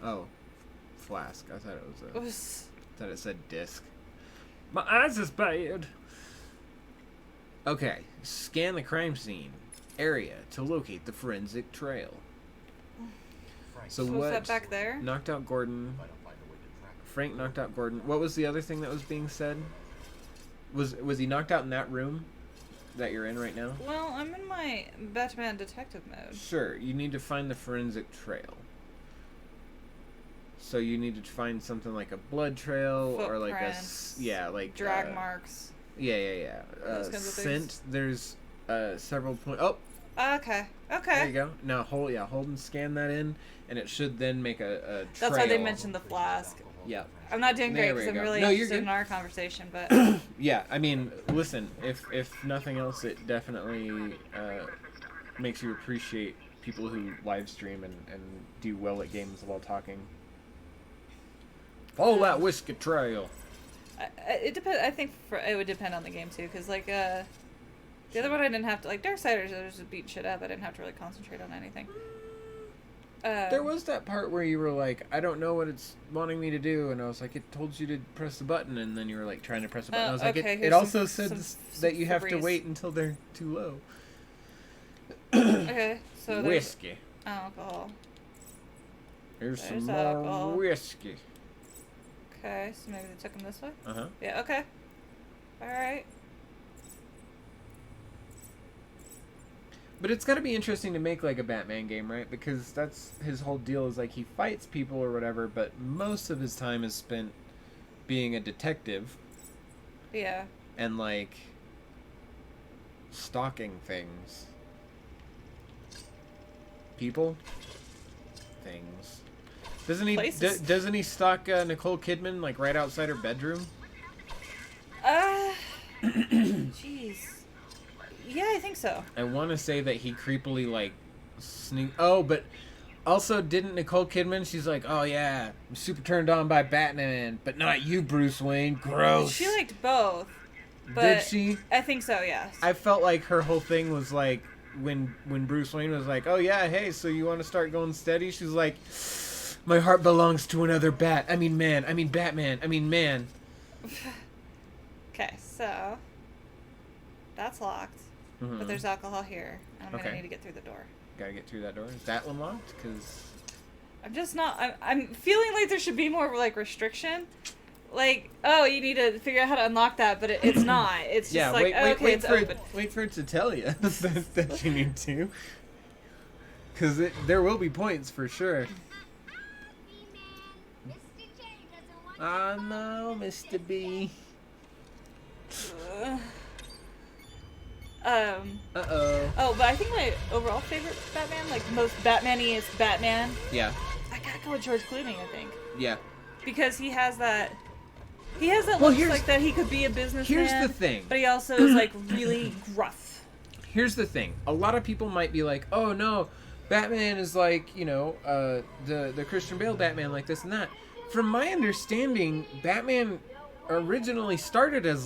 Oh, flask. I thought it was thought it said disc. My eyes is bad. Okay, scan the crime scene area to locate the forensic trail. So what's that back there? Knocked out Gordon. Frank knocked out Gordon. What was the other thing that was being said? Was he knocked out in that room that you're in right now? Well, I'm in my Batman detective mode. Sure, you need to find the forensic trail. So you need to find something like a blood trail or like like drag marks. Yeah. Scent. There's several points. Oh. Okay. There you go. Now hold and scan that in, and it should then make a trail. That's why they mentioned the flask. Yeah. I'm not doing great because I'm really interested in our conversation, but yeah, I mean, listen, if nothing else, it definitely makes you appreciate people who live stream and do well at games while talking. Follow that whiskey trail. It depends. I think it would depend on the game too, because like the other one I didn't have to like Darksiders. I was just beating shit up. I didn't have to really concentrate on anything. There was that part where you were like, I don't know what it's wanting me to do, and I was like, it told you to press the button, and then you were like trying to press the button. I was like, it also said that you have to wait until they're too low. Okay, so whiskey. Alcohol. There's some more whiskey. Okay, so maybe they took him this way? Uh-huh. Yeah, okay. Alright. But it's got to be interesting to make, like, a Batman game, right? Because that's his whole deal is, like, he fights people or whatever, but most of his time is spent being a detective. Yeah. And, like, stalking things. People? Things. Doesn't he stalk Nicole Kidman, like, right outside her bedroom? Yeah, I think so. I want to say that he creepily, like, Oh, but also, didn't Nicole Kidman, she's like, oh, yeah, I'm super turned on by Batman, but not you, Bruce Wayne. Gross. She liked both. But Did she? I think so, yes. I felt like her whole thing was like, when Bruce Wayne was like, oh, yeah, hey, so you want to start going steady? She's like, my heart belongs to another Batman. Okay, so that's locked, but there's alcohol here, and I'm gonna need to get through the door. Gotta get through that door. Is that one locked? Because I'm just not. I'm feeling like there should be more like restriction. Like, oh, you need to figure out how to unlock that, but it's not. It's just like, it's open. Wait for it to tell you that you need to. Because there will be points for sure. Oh no, Mr. B. Uh-oh. Oh, but I think my overall favorite Batman, like most Batman-y is Batman. Yeah. I gotta go with George Clooney, I think. Yeah. Because he has that look like that he could be a businessman. Here's the thing. But he also is like really gruff. Here's the thing. A lot of people might be like, oh no, Batman is like, you know, the Christian Bale Batman, like this and that. From my understanding, Batman originally started as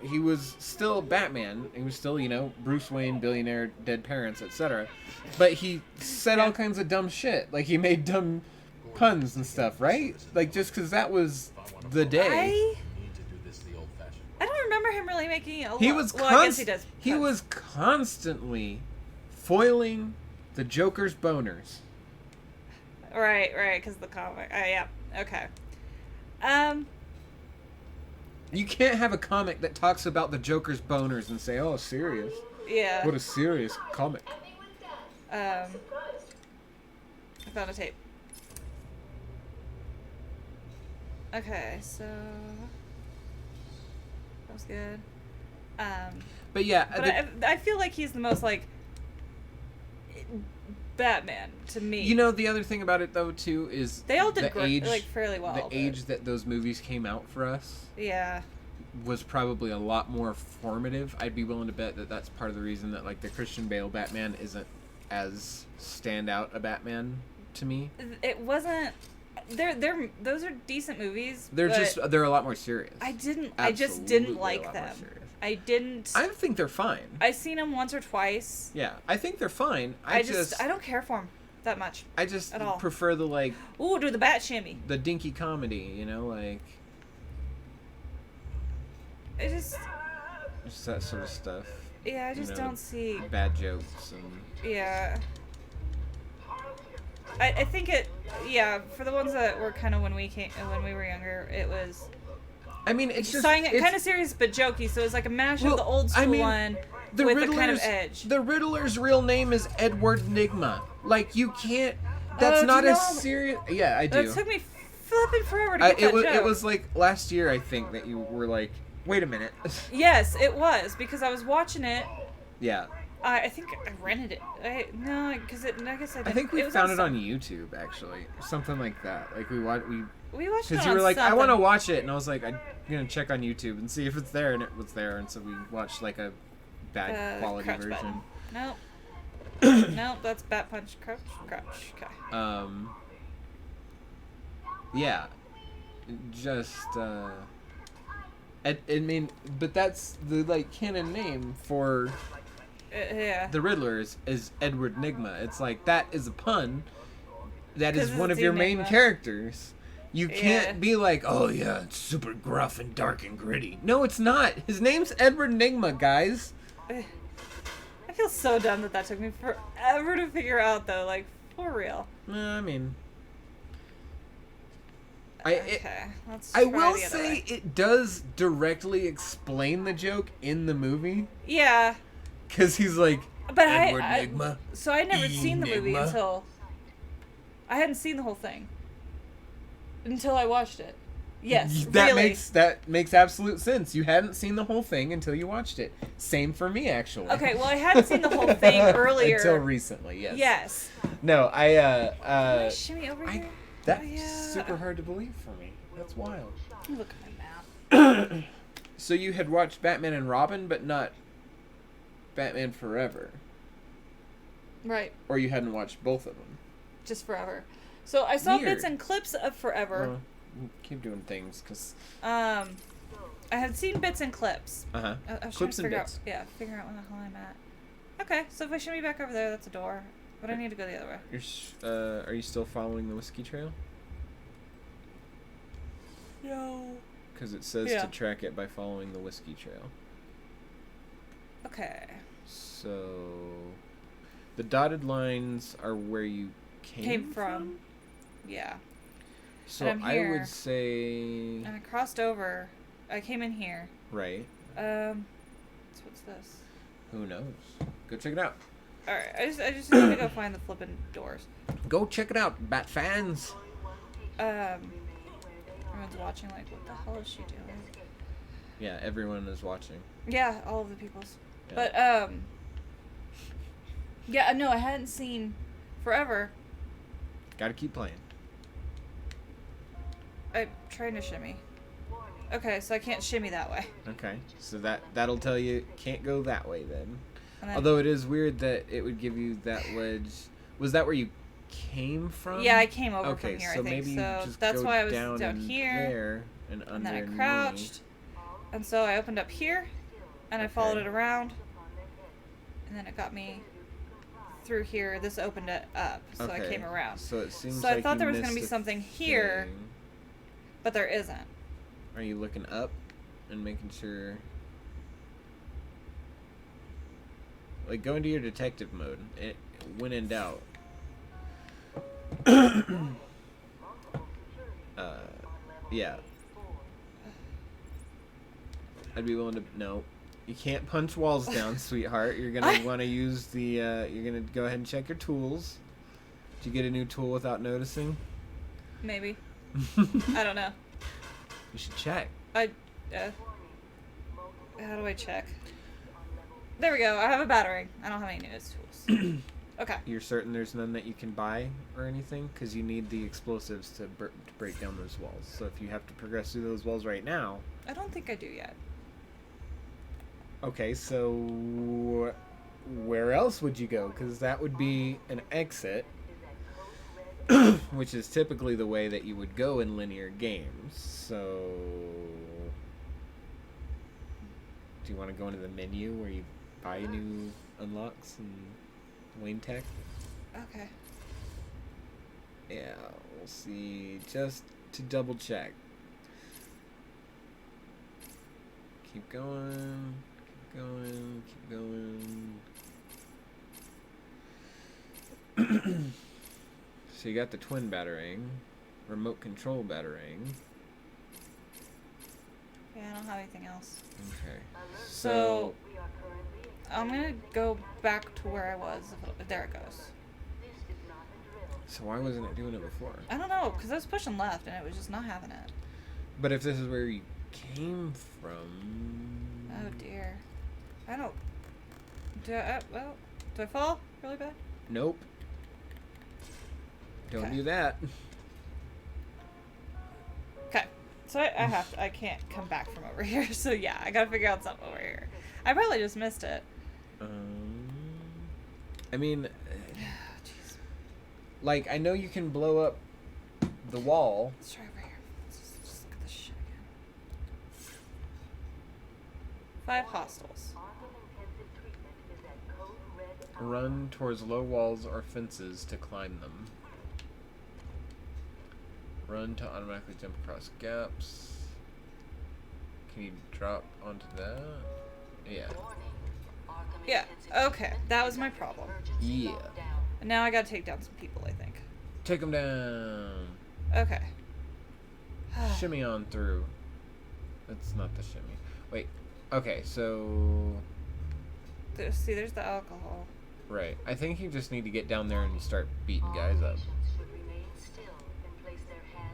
he was still Batman. He was still, you know, Bruce Wayne, billionaire, dead parents, etc. But he said all kinds of dumb shit. Like, he made dumb puns and stuff, right? Like, just because that was the day. I don't remember him really making a lot. I guess he does. He was constantly foiling the Joker's boners. Right, because the comic. Yeah, okay. You can't have a comic that talks about the Joker's boners and say, oh, serious. Yeah. What a serious comic. I found a tape. Okay, so that was good. But yeah, but I feel like he's the most like Batman to me. You know, the other thing about it though too is they all did fairly well. The age that those movies came out for us, yeah, was probably a lot more formative. I'd be willing to bet that that's part of the reason that like the Christian Bale Batman isn't as standout a Batman to me. It wasn't. Those are decent movies. They're a lot more serious. I just didn't like them. I didn't. I think they're fine. I've seen them once or twice. Yeah, I think they're fine. I don't care for them that much. I just at all. Prefer the like. Ooh, do the bat shimmy. The dinky comedy, you know, like. Just that sort of stuff. Yeah, I just don't see bad jokes and. Yeah. I think for the ones that were kind of when we were younger, it was. I mean, it's just kind of serious but jokey, so it's like a mash of the old school one with a kind of edge. The Riddler's real name is Edward Nygma. Like, you can't. That's not as serious. Yeah, I do. It took me flipping forever to get that joke. It was like last year, I think, that you were like, wait a minute. Yes, it was because I was watching it. Yeah. I think I rented it. I guess I didn't. I think we found it on YouTube, actually. Something like that. Like, we watched it because you were like, I want to watch it, and I was like, I'm gonna check on YouTube and see if it's there, and it was there, and so we watched like a bad quality version. Button. Nope. Nope, that's bat punch, crouch. Okay. Yeah. Just I mean, but that's the like canon name for. Yeah. The Riddler is Edward Nygma. It's like, that is a pun. That is one of your main characters. You can't be like, oh yeah, it's super gruff and dark and gritty. No, it's not. His name's Edward Nygma, guys. I feel so dumb that took me forever to figure out, though. Like, for real. I mean... I will say it does directly explain the joke in the movie. Yeah. Because he's like, Edward Nygma. So I had never seen the movie until... I hadn't seen the whole thing. Until I watched it. Yes, that makes absolute sense. You hadn't seen the whole thing until you watched it. Same for me, actually. Okay, well, I hadn't seen the whole thing earlier. Until recently, yes. Yes. No, Can I shimmy over here? That's super hard to believe for me. That's wild. Look at my map. So you had watched Batman and Robin, but not Batman Forever. Right. Or you hadn't watched both of them. Just Forever. So I saw bits and clips of Forever. Keep doing things, because... I had seen bits and clips. Uh-huh. I was Clips trying to and bits. figure out where the hell I'm at. Okay, so if I should be back over there, that's a door. But I need to go the other way. Are you still following the whiskey trail? No. Because it says to track it by following the whiskey trail. Okay. So... The dotted lines are where you came from? Yeah. So I would say... And I crossed over. I came in here. Right. So what's this? Who knows? Go check it out. Alright, I just need to go find the flippin' doors. Go check it out, Bat fans. Everyone's watching like, what the hell is she doing? Yeah, everyone is watching. Yeah, all of the peoples. Yeah. But, yeah, no, I hadn't seen Forever. Gotta keep playing. I'm trying to shimmy. Okay, so I can't shimmy that way. Okay, so that'll tell you can't go that way then. Then although it is weird that it would give you that wedge. Was that where you came from? Yeah, I came over okay, from here, so I think. maybe So just that's go why I was down here. There and And then I underneath. crouched. And so I opened up here. And I followed it around. And then it got me through here. This opened it up. So I came around. So it seems so like I thought you there was going to missed be a something here. thing. But there isn't. Are you looking up and making sure? Like, go into your detective mode. When in doubt. Yeah. I'd be willing to... No. You can't punch walls down, sweetheart. You're going to want to use the... you're going to go ahead and check your tools. Did you get a new tool without noticing? Maybe. I don't know. You should check. How do I check? There we go. I have a battering. I don't have any newest tools. Okay. You're certain there's none that you can buy or anything? Because you need the explosives to break down those walls. So if you have to progress through those walls right now... I don't think I do yet. Okay, so... Where else would you go? Because that would be an exit. Which is typically the way that you would go in linear games. So... Do you want to go into the menu where you buy new unlocks and Wayne Tech? Okay. Yeah, we'll see. Just to double check. Keep going. Keep going. Keep going. So you got the twin battering, remote control battering. Yeah, I don't have anything else. Okay. So I'm gonna go back to where I was. There it goes. So why wasn't it doing it before? I don't know, because I was pushing left and it was just not having it. But if this is where you came from... Oh dear. I don't... Do I fall really bad? Nope. Don't do that. Okay. So I can't come back from over here. So yeah, I gotta figure out something over here. I probably just missed it. I mean... Jeez. Like, I know you can blow up the wall. Let's try over here. Let's just look at this shit again. 5 hostiles. Run towards low walls or fences to climb them. Run to automatically jump across gaps. Can you drop onto that? Yeah. Yeah, okay. That was my problem. Yeah. And now I gotta take down some people, I think. Take them down. Okay. Shimmy on through. That's not the shimmy. Wait. Okay, so... See, there's the alcohol. Right. I think you just need to get down there and start beating guys up.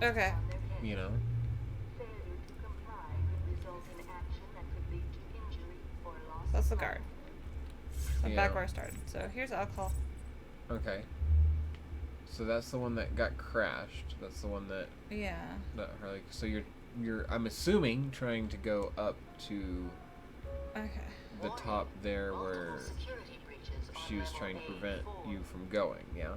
Okay. You know? So that's the guard. So I'm back where I started. So here's alcohol. Okay. So that's the one that got crashed. That's the one that... Yeah. That so you're I'm assuming trying to go up to... Okay. the top there where she was trying to prevent you from going, yeah?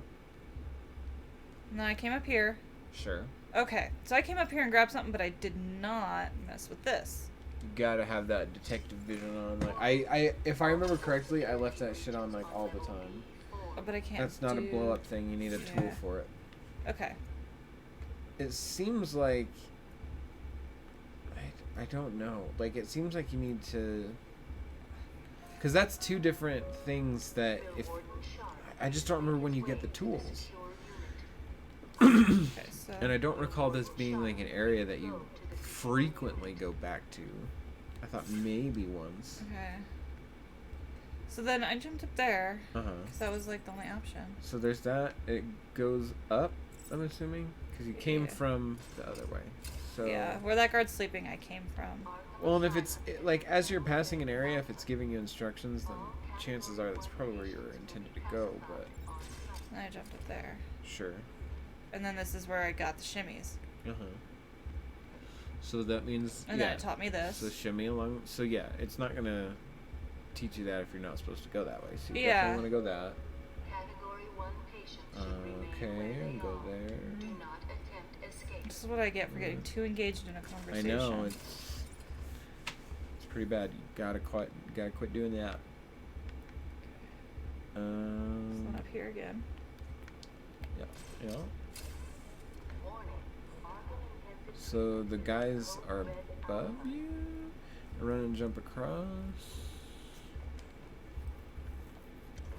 No, I came up here. Sure. Okay, so I came up here and grabbed something, but I did not mess with this. You gotta have that detective vision on. Like, if I remember correctly, I left that shit on, like, all the time. Oh, but I can't. That's not a blow-up thing. You need a tool for it. Okay. It seems like... I don't know. Like, it seems like you need to... Because that's two different things that if... I just don't remember when you get the tools. Okay, so... And I don't recall this being, like, an area that you frequently go back to. I thought maybe once. Okay. So then I jumped up there. Uh-huh. Because that was, like, the only option. So there's that. It goes up, I'm assuming? Because you came from the other way. So yeah, where that guard's sleeping, I came from. Well, and if it's, like, as you're passing an area, if it's giving you instructions, then chances are that's probably where you were intended to go, but... And I jumped up there. Sure. And then this is where I got the shimmies. Uh-huh. So that means... And then it taught me this. So shimmy along... So yeah, it's not going to teach you that if you're not supposed to go that way. So you definitely want to go that. Okay, go there. This is what I get for getting too engaged in a conversation. I know, it's pretty bad. You gotta quit doing that. This one up here again. Yeah. So the guys are above you. Run and jump across.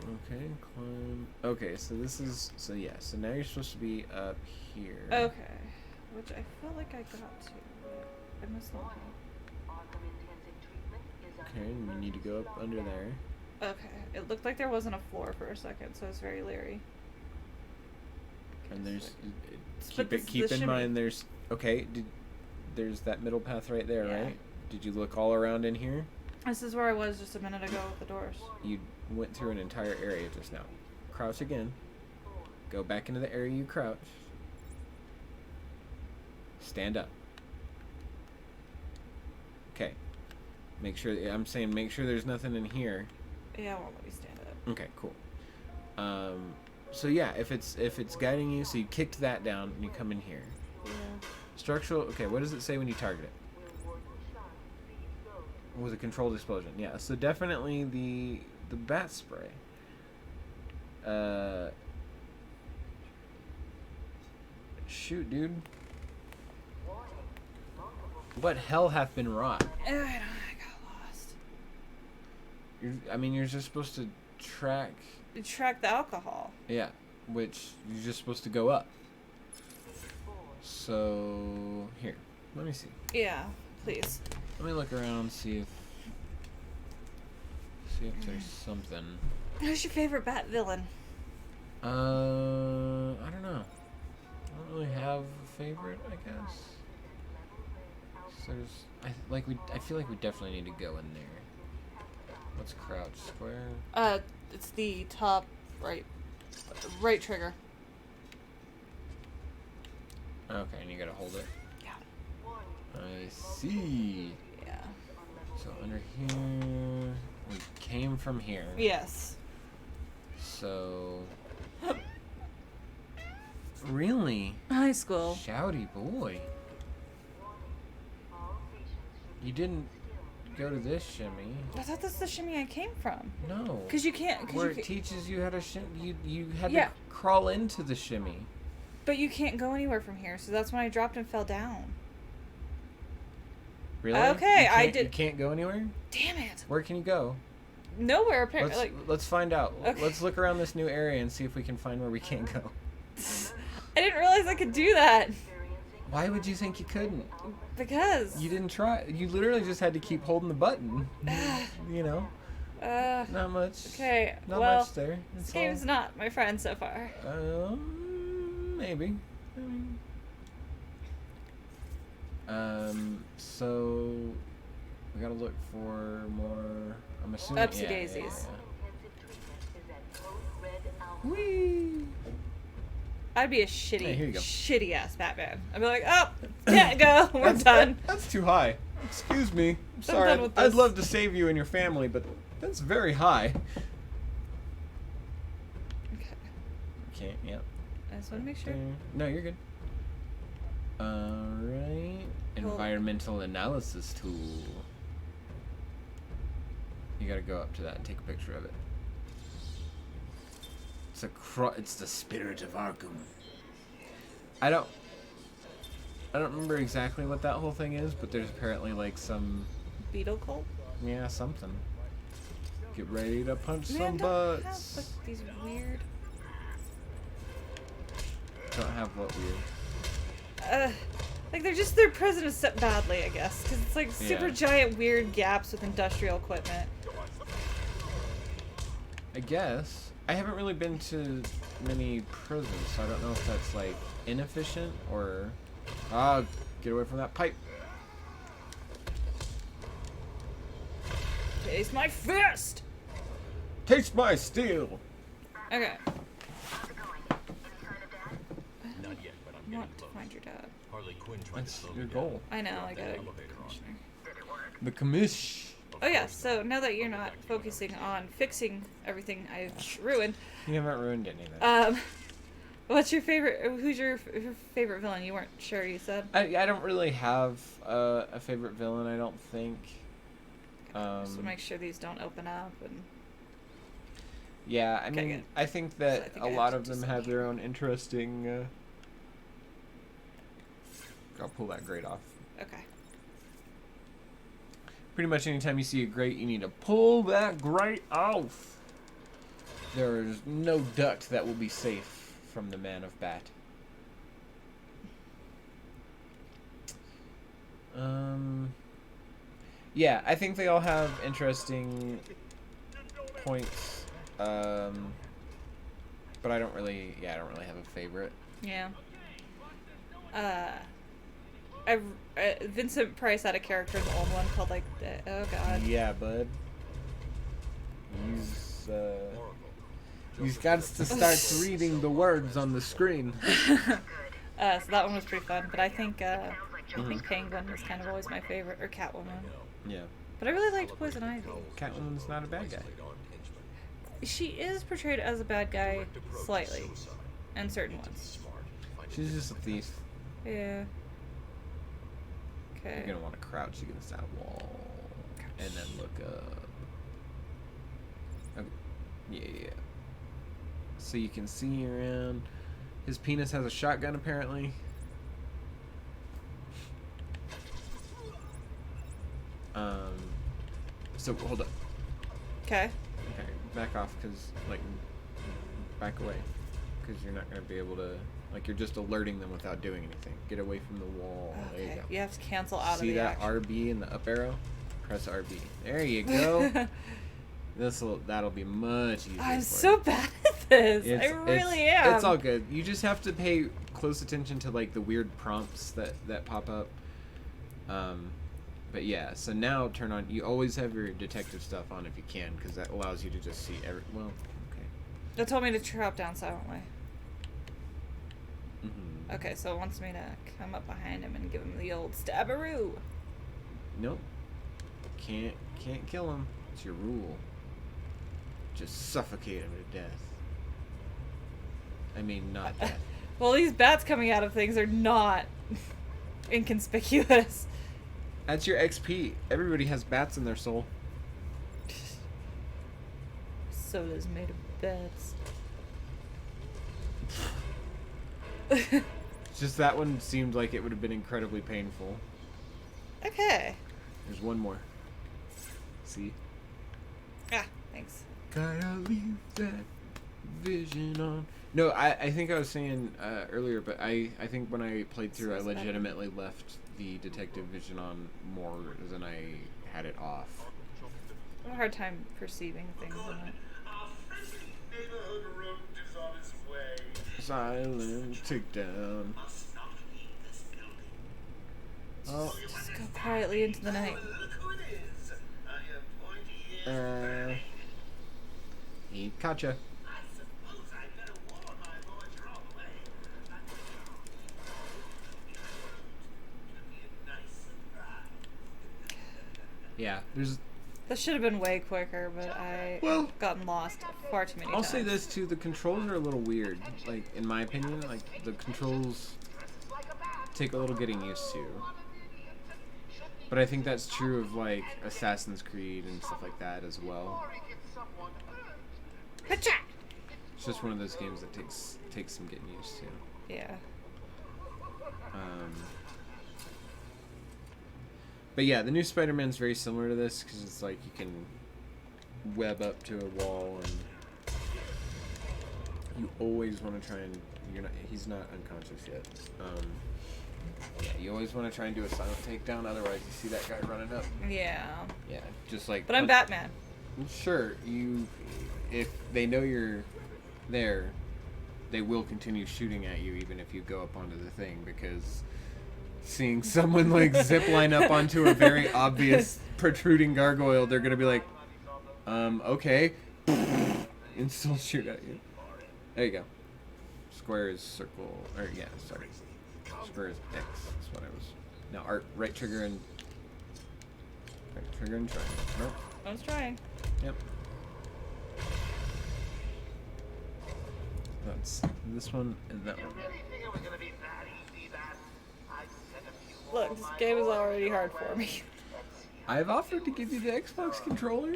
Okay, climb. Okay, so this is so now you're supposed to be up here. Okay. Which I feel like I got to, but I must not have. Okay, and you need to go up under there. Okay. It looked like there wasn't a floor for a second, so I was very leery. And there's keep in mind there's there's that middle path right there, right? Did you look all around in here? This is where I was just a minute ago with the doors. You went through an entire area just now. Crouch again. Go back into the area you crouched. Stand up. Okay. Make sure there's nothing in here. Yeah, I won't let me stand up. Okay, cool. So yeah, if it's guiding you, so you kicked that down and you come in here. Yeah. Structural. Okay, what does it say when you target it? With a controlled explosion. Yeah. So definitely the bat spray. Shoot, dude. What hell hath been wrought? I got lost. You're just supposed to track... You track the alcohol. Yeah, which you're just supposed to go up. So, here. Let me see. Yeah, please. Let me look around, see if there's something. Who's your favorite bat villain? I don't know. I don't really have a favorite, I guess. So I feel like we definitely need to go in there. What's crouch square? It's the top right trigger. Okay, and you gotta hold it. Yeah. I see. Yeah. So under here, we came from here. Yes. So. Really? High school. Shouty boy. You didn't go to this shimmy. I thought that's the shimmy I came from. No. Because you can't. Where it teaches you how to shimmy. You had to crawl into the shimmy. But you can't go anywhere from here, so that's when I dropped and fell down. Really? Okay, I did. You can't go anywhere? Damn it. Where can you go? Nowhere, apparently. Let's find out. Okay. Let's look around this new area and see if we can find where we can't go. I didn't realize I could do that. Why would you think you couldn't? Because. You didn't try. You literally just had to keep holding the button. You know? Not much. Okay, Not well, much there. This game's not my friend so far. Maybe. So we gotta look for more. I'm assuming. Upsy daisies. Yeah. Whee! I'd be a shitty, Hey, here you go. shitty ass Batman. I'd be like, oh, can't go. We're done. That's too high. Excuse me. I'm sorry. I'd love to save you and your family, but that's very high. Okay. Okay, yep. I just want to make sure. No, you're good. Alright. Environmental analysis tool. You gotta go up to that and take a picture of it. It's the spirit of Arkham. I don't remember exactly what that whole thing is, but there's apparently like some beetle cult? Yeah, something. Get ready to punch some butts. Have, like, these weird. Don't have what weird? Like they're present a step badly, I guess, because it's like super giant weird gaps with industrial equipment. I guess. I haven't really been to many prisons, so I don't know if that's like inefficient or... Ah, get away from that pipe. Taste my fist! Taste my steel! Okay. Not yet, but I'm want to find your dad. Harley Quinn tried to slow your me goal. I know, I got it. The commish. Oh yeah, so now that you're not focusing on fixing everything I've ruined. You haven't ruined anything. What's your favorite, who's your favorite villain? You weren't sure, you said? I don't really have a favorite villain, I don't think. Just to make sure these don't open up and... Yeah, I mean, I think that a lot of them have their own interesting... I'll pull that grate off. Okay. Pretty much anytime you see a grate, you need to pull that grate off. There's no duct that will be safe from the Man of Bat. Yeah, I think they all have interesting points. But I don't really have a favorite. Yeah. Vincent Price had a character in the old one called like, oh god. Yeah, bud. He's got to start reading the words on the screen. So that one was pretty fun, but I think Penguin was kind of always my favorite, or Catwoman. Yeah. But I really liked Poison Ivy. Catwoman's not a bad guy. She is portrayed as a bad guy slightly, in certain ones. She's just a thief. Yeah. Okay. You're gonna want to crouch against that wall, and then look up. Okay. Yeah. So you can see around. His penis has a shotgun, apparently. So hold up. Okay. Okay, back off, back away, because you're not gonna be able to. You're just alerting them without doing anything. Get away from the wall. Okay. There you go. You have to cancel out of the See that action. RB in the up arrow? Press RB. There you go. That'll be much easier. I'm so bad at this. I really am. It's all good. You just have to pay close attention to the weird prompts that pop up. But yeah, so now turn on. You always have your detective stuff on if you can, because that allows you to just see well, okay. It told me to drop down silently. Mm-hmm. Okay, so it wants me to come up behind him and give him the old stabbaroo. Nope. Can't kill him. It's your rule. Just suffocate him to death. I mean, not death. Well, these bats coming out of things are not inconspicuous. That's your XP. Everybody has bats in their soul. Soda's made of bats. Just that one seemed like it would have been incredibly painful. Okay. There's one more. See? Ah, thanks. Gotta leave that vision on. No, I think I was saying earlier, but I think when I played through, I legitimately left the detective vision on more than I had it off. I have a hard time perceiving things in it. Silent takedown. Oh. Just go quietly into the night. He gotcha. Yeah, there's... That should have been way quicker, but I've gotten lost far too many times. I'll say this, too. The controls are a little weird. Like, in my opinion, like, the controls take a little getting used to. But I think that's true of, like, Assassin's Creed and stuff like that as well. It's just one of those games that takes some getting used to. Yeah. But yeah, the new Spider-Man's very similar to this because it's like you can web up to a wall and you always want to try and he's not unconscious yet. Yeah, you always want to try and do a silent takedown, otherwise you see that guy running up. Yeah. Yeah, just like. But I'm Batman. Sure, if they know you're there, they will continue shooting at you even if you go up onto the thing, because seeing someone like zip line up onto a very obvious protruding gargoyle, they're gonna be like, okay, and still shoot at you. There you go. Square is circle, or yeah, sorry. Square is X. That's what I was. Now, right trigger and triangle. Nope. I was trying. Yep. That's this one and that one. Look, this game is already hard for me. I've offered to give you the Xbox controller.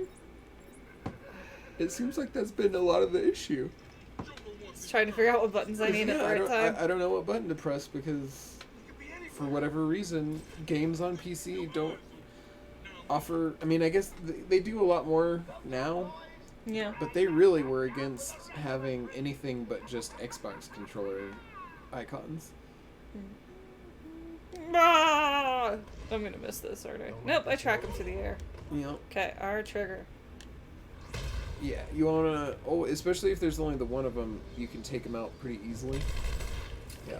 It seems like that's been a lot of the issue. Just trying to figure out what buttons I need at the right time. I don't know what button to press because, for whatever reason, games on PC don't offer... I mean, I guess they do a lot more now. Yeah. But they really were against having anything but just Xbox controller icons. Ah! I'm gonna miss this, aren't I? Nope, I track him through the air. Yep. Okay, R trigger. Yeah, you wanna... Oh, especially if there's only the one of them, you can take them out pretty easily. Yeah.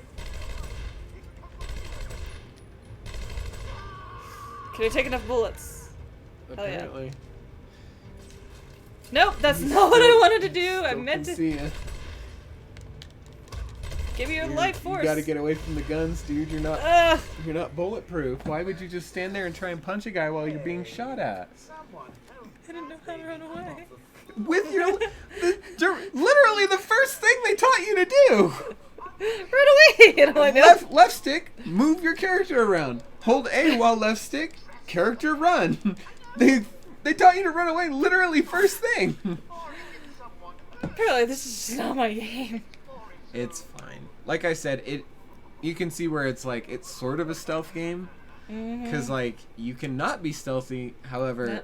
Can I take enough bullets? Apparently. Yeah. Nope, that's not what I wanted to do. I meant to... See ya. Give me your life force. You gotta get away from the guns, dude. You're not bulletproof. Why would you just stand there and try and punch a guy while you're being shot at? I didn't know how to run away. With your... literally the first thing they taught you to do! Run away! And I'm like, left stick, move your character around. Hold A while left stick, character run. They taught you to run away literally first thing. Apparently this is just not my game. It's fine. Like I said, you can see where it's like, it's sort of a stealth game. Because, like, you cannot be stealthy, however,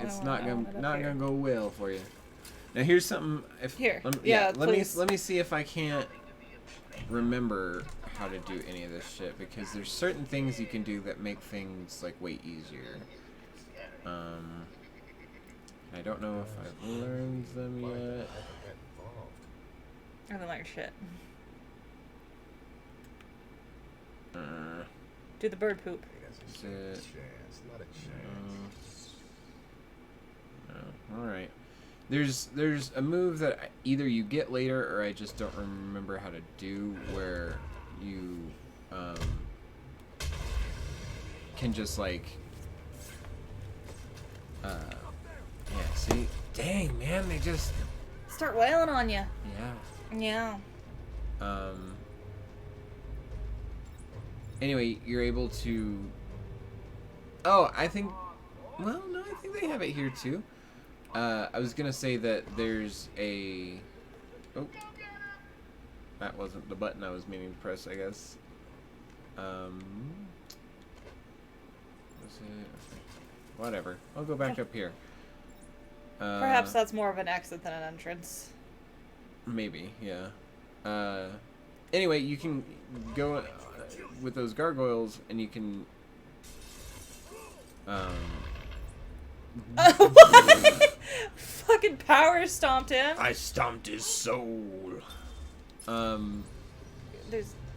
it's not gonna go well for you. Now, here's something. Let me see if I can't remember how to do any of this shit, because there's certain things you can do that make things, like, way easier. I don't know if I've learned them yet. I haven't learned shit. Do the bird poop. Alright. There's a move that either you get later or I just don't remember how to do, where you can just like yeah, see? Dang, man, they just start wailing on you. Yeah. Yeah. Anyway, you're able to... Oh, I think... Well, no, I think they have it here, too. I was gonna say that there's a... Oh. That wasn't the button I was meaning to press, I guess. Whatever. I'll go back up here. Perhaps that's more of an exit than an entrance. Maybe, yeah. Anyway, you can go with those gargoyles, and you can... Fucking power stomped him. I stomped his soul. But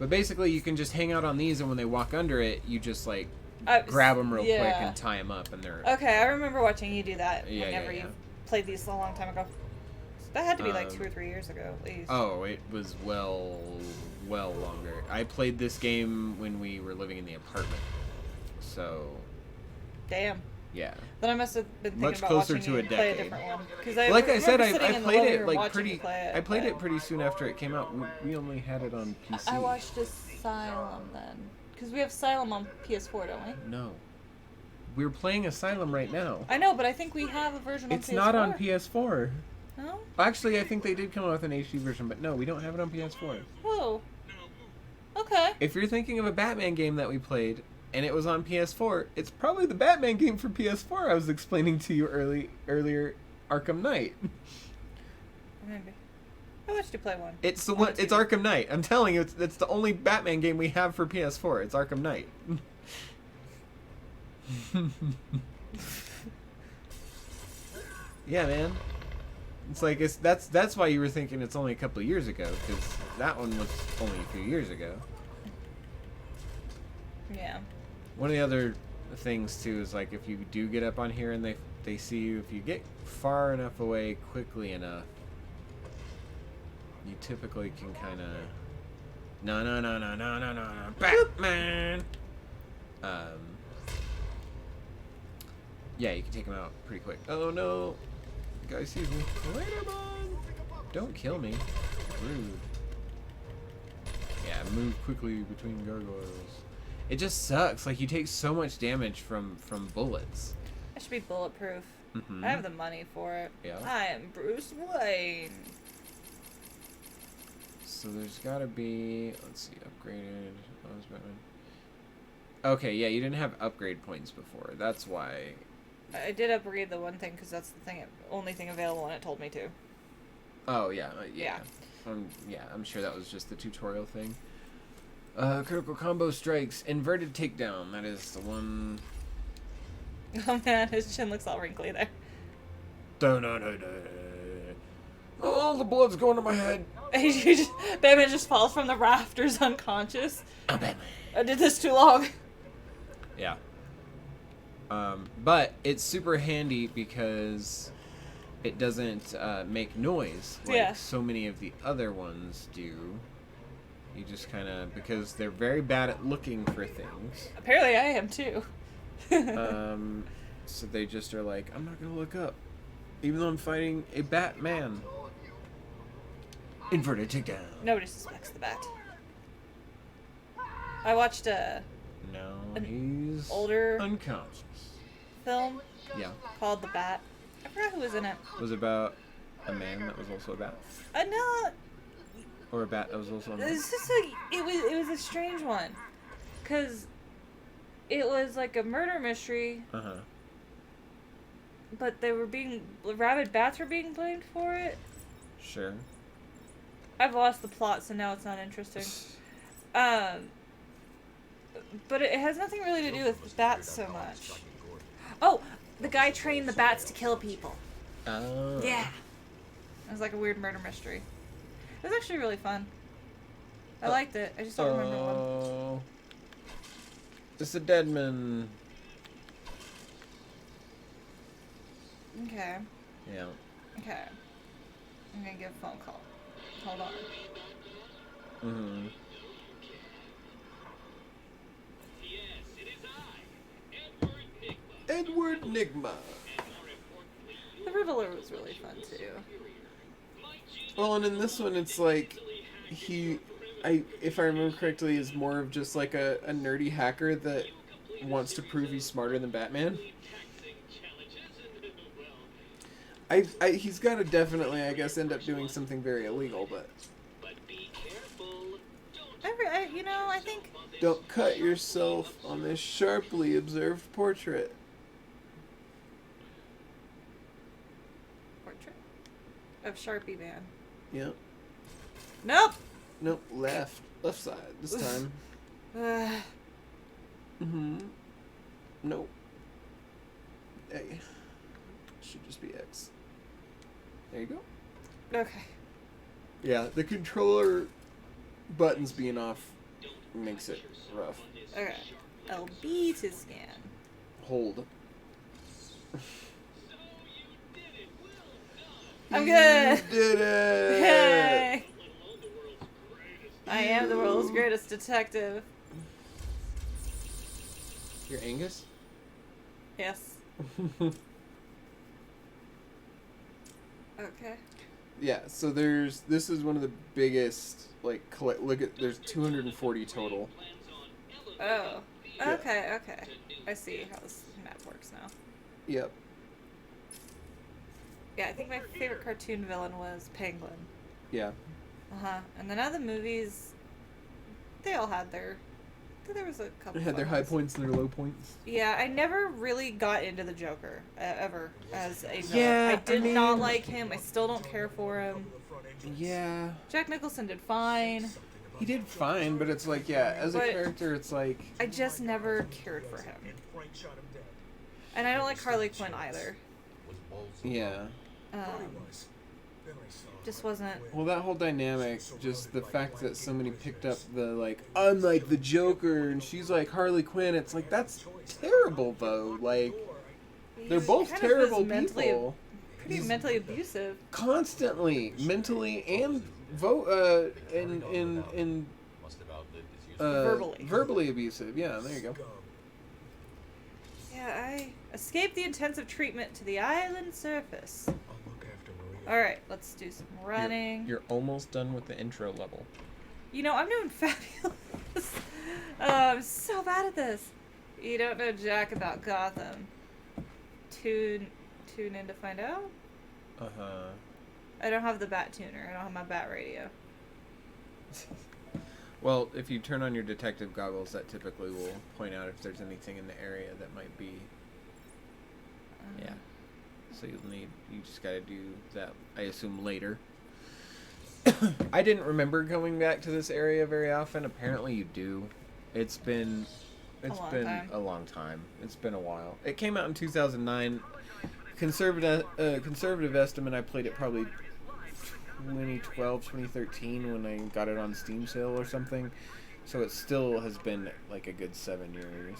basically, you can just hang out on these, and when they walk under it, you just, like, grab them real quick and tie them up, and they're... Okay, I remember watching you do that whenever you played these a long time ago. That had to be like 2 or 3 years ago, at least. Oh, it was well longer. I played this game when we were living in the apartment. So... Damn. Yeah. Then I must have been thinking Much about closer watching to you a play a decade. different one. Because Like I said, I played it like I I played it pretty soon after it came out. We only had it on PC. I watched Asylum then. Because we have Asylum on PS4, don't we? No. We're playing Asylum right now. I know, but I think we have a version on PS4. It's not on PS4. No? Actually, I think they did come out with an HD version, but no, we don't have it on PS4. Oh. Okay. If you're thinking of a Batman game that we played, and it was on PS4, it's probably the Batman game for PS4 I was explaining to you earlier, Arkham Knight. Maybe. I watched you play one. It's the one. It's Arkham Knight. I'm telling you, it's the only Batman game we have for PS4. It's Arkham Knight. Yeah, man. It's like that's why you were thinking it's only a couple of years ago, because that one was only a few years ago. Yeah. One of the other things too is like if you do get up on here and they see you, if you get far enough away quickly enough, you typically can kind of no Batman. Yeah, you can take him out pretty quick. Oh no, the guy sees me. Later, man. Don't kill me. Rude. Yeah, move quickly between gargoyles. It just sucks. Like, you take so much damage from bullets. I should be bulletproof. Mm-hmm. I have the money for it. Yeah. I am Bruce Wayne. So there's gotta be... Let's see, upgraded... Oh, is Batman. Okay, yeah, you didn't have upgrade points before. That's why... I did upgrade the one thing because that's the thing, only thing available, and it told me to. Oh, yeah. Yeah, I'm sure that was just the tutorial thing. Critical combo strikes. Inverted takedown. That is the one... Oh man, his chin looks all wrinkly there. Oh, the blood's going to my head. Batman just falls from the rafters unconscious. Oh, Batman. I did this too long. Yeah. But it's super handy because it doesn't make noise like so many of the other ones do. You just kind of, because they're very bad at looking for things. Apparently I am too. So they just are like, I'm not going to look up. Even though I'm fighting a Batman. Inverted takedown. Nobody suspects the Bat. I watched he's older unconscious film called The Bat. I forgot who was in it. It was about a man that was also a bat. No. Or a bat that was also a man. It was a strange one. Because it was like a murder mystery. Uh-huh. But rabid bats were being blamed for it. Sure. I've lost the plot, so now it's not interesting. But it has nothing really to do with bats so much. Oh, the guy trained the bats to kill people. Oh. Yeah. It was like a weird murder mystery. It was actually really fun. I liked it. I just don't remember one. It's a dead man. Okay. Yeah. Okay. I'm gonna give a phone call. Hold on. Mm-hmm. Edward Nigma. The Riddler was really fun too. Well, and in this one, it's like if I remember correctly, is more of just like a nerdy hacker that wants to prove he's smarter than Batman. He's got to definitely, I guess, end up doing something very illegal, but... I think... Don't cut yourself on this sharply observed portrait. Portrait? Of Sharpie Man. Yep. Nope! Nope, left. Left side this time. Mm-hmm. Nope. A. Should just be X. There you go. Okay. Yeah, the controller buttons being off makes it rough. Okay. LB to scan. Hold. I'm good! You did it! Hey! I am the world's greatest detective. You're Angus? Yes. Okay. Yeah, so this is one of the biggest, like, look at, there's 240 total. Oh. Okay, okay. I see how this map works now. Yep. Yeah, I think my favorite cartoon villain was Penguin. Yeah. Uh-huh. And then other movies, they all had their... There was a couple. They had their high points and their low points. Yeah, I never really got into the Joker, ever, as a villain. Yeah, I did not like him. I still don't care for him. Yeah. Jack Nicholson did fine. He did fine, but it's like, yeah, as a character, it's like... I just never cared for him. And I don't like Harley Quinn either. Yeah. Just wasn't... Well, that whole dynamic, just the fact that somebody picked up the, like, I'm like the Joker, and she's like Harley Quinn, it's like, that's terrible, though. Like, they're both terrible people. Pretty mentally abusive. Constantly. Mentally and verbally abusive. Yeah, there you go. Yeah, I escaped the intensive treatment to the island surface. Alright, let's do some running. You're almost done with the intro level. You know, I'm doing fabulous. I'm so bad at this. You don't know jack about Gotham. Tune in to find out? Uh-huh. I don't have the bat tuner. I don't have my bat radio. Well, if you turn on your detective goggles, that typically will point out if there's anything in the area that might be... Yeah. So you just gotta do that, I assume, later. I didn't remember going back to this area very often. Apparently you do. It's been a long time. It's been a while. It came out in 2009. Conservative estimate, I played it probably 2012, 2013 when I got it on Steam sale or something. So it still has been like a good 7 years.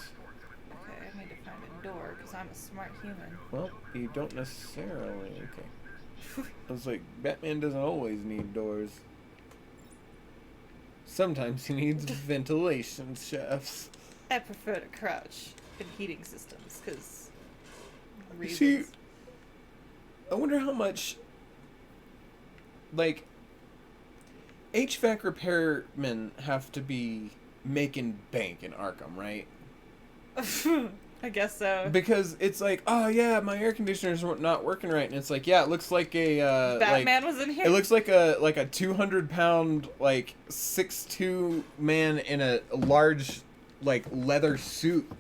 Okay, I need to find a door because I'm a smart human. Well, you don't necessarily. Okay. I was like, Batman doesn't always need doors. Sometimes he needs ventilation shafts. I prefer to crouch in heating systems because reasons. See, I wonder how much, like, HVAC repairmen have to be making bank in Arkham, right? I guess so. Because it's like, oh yeah, my air conditioner's not working right, and it's like, yeah, it looks like a Batman was in here. It looks like a 200-pound, like 6'2" man in a large, like, leather suit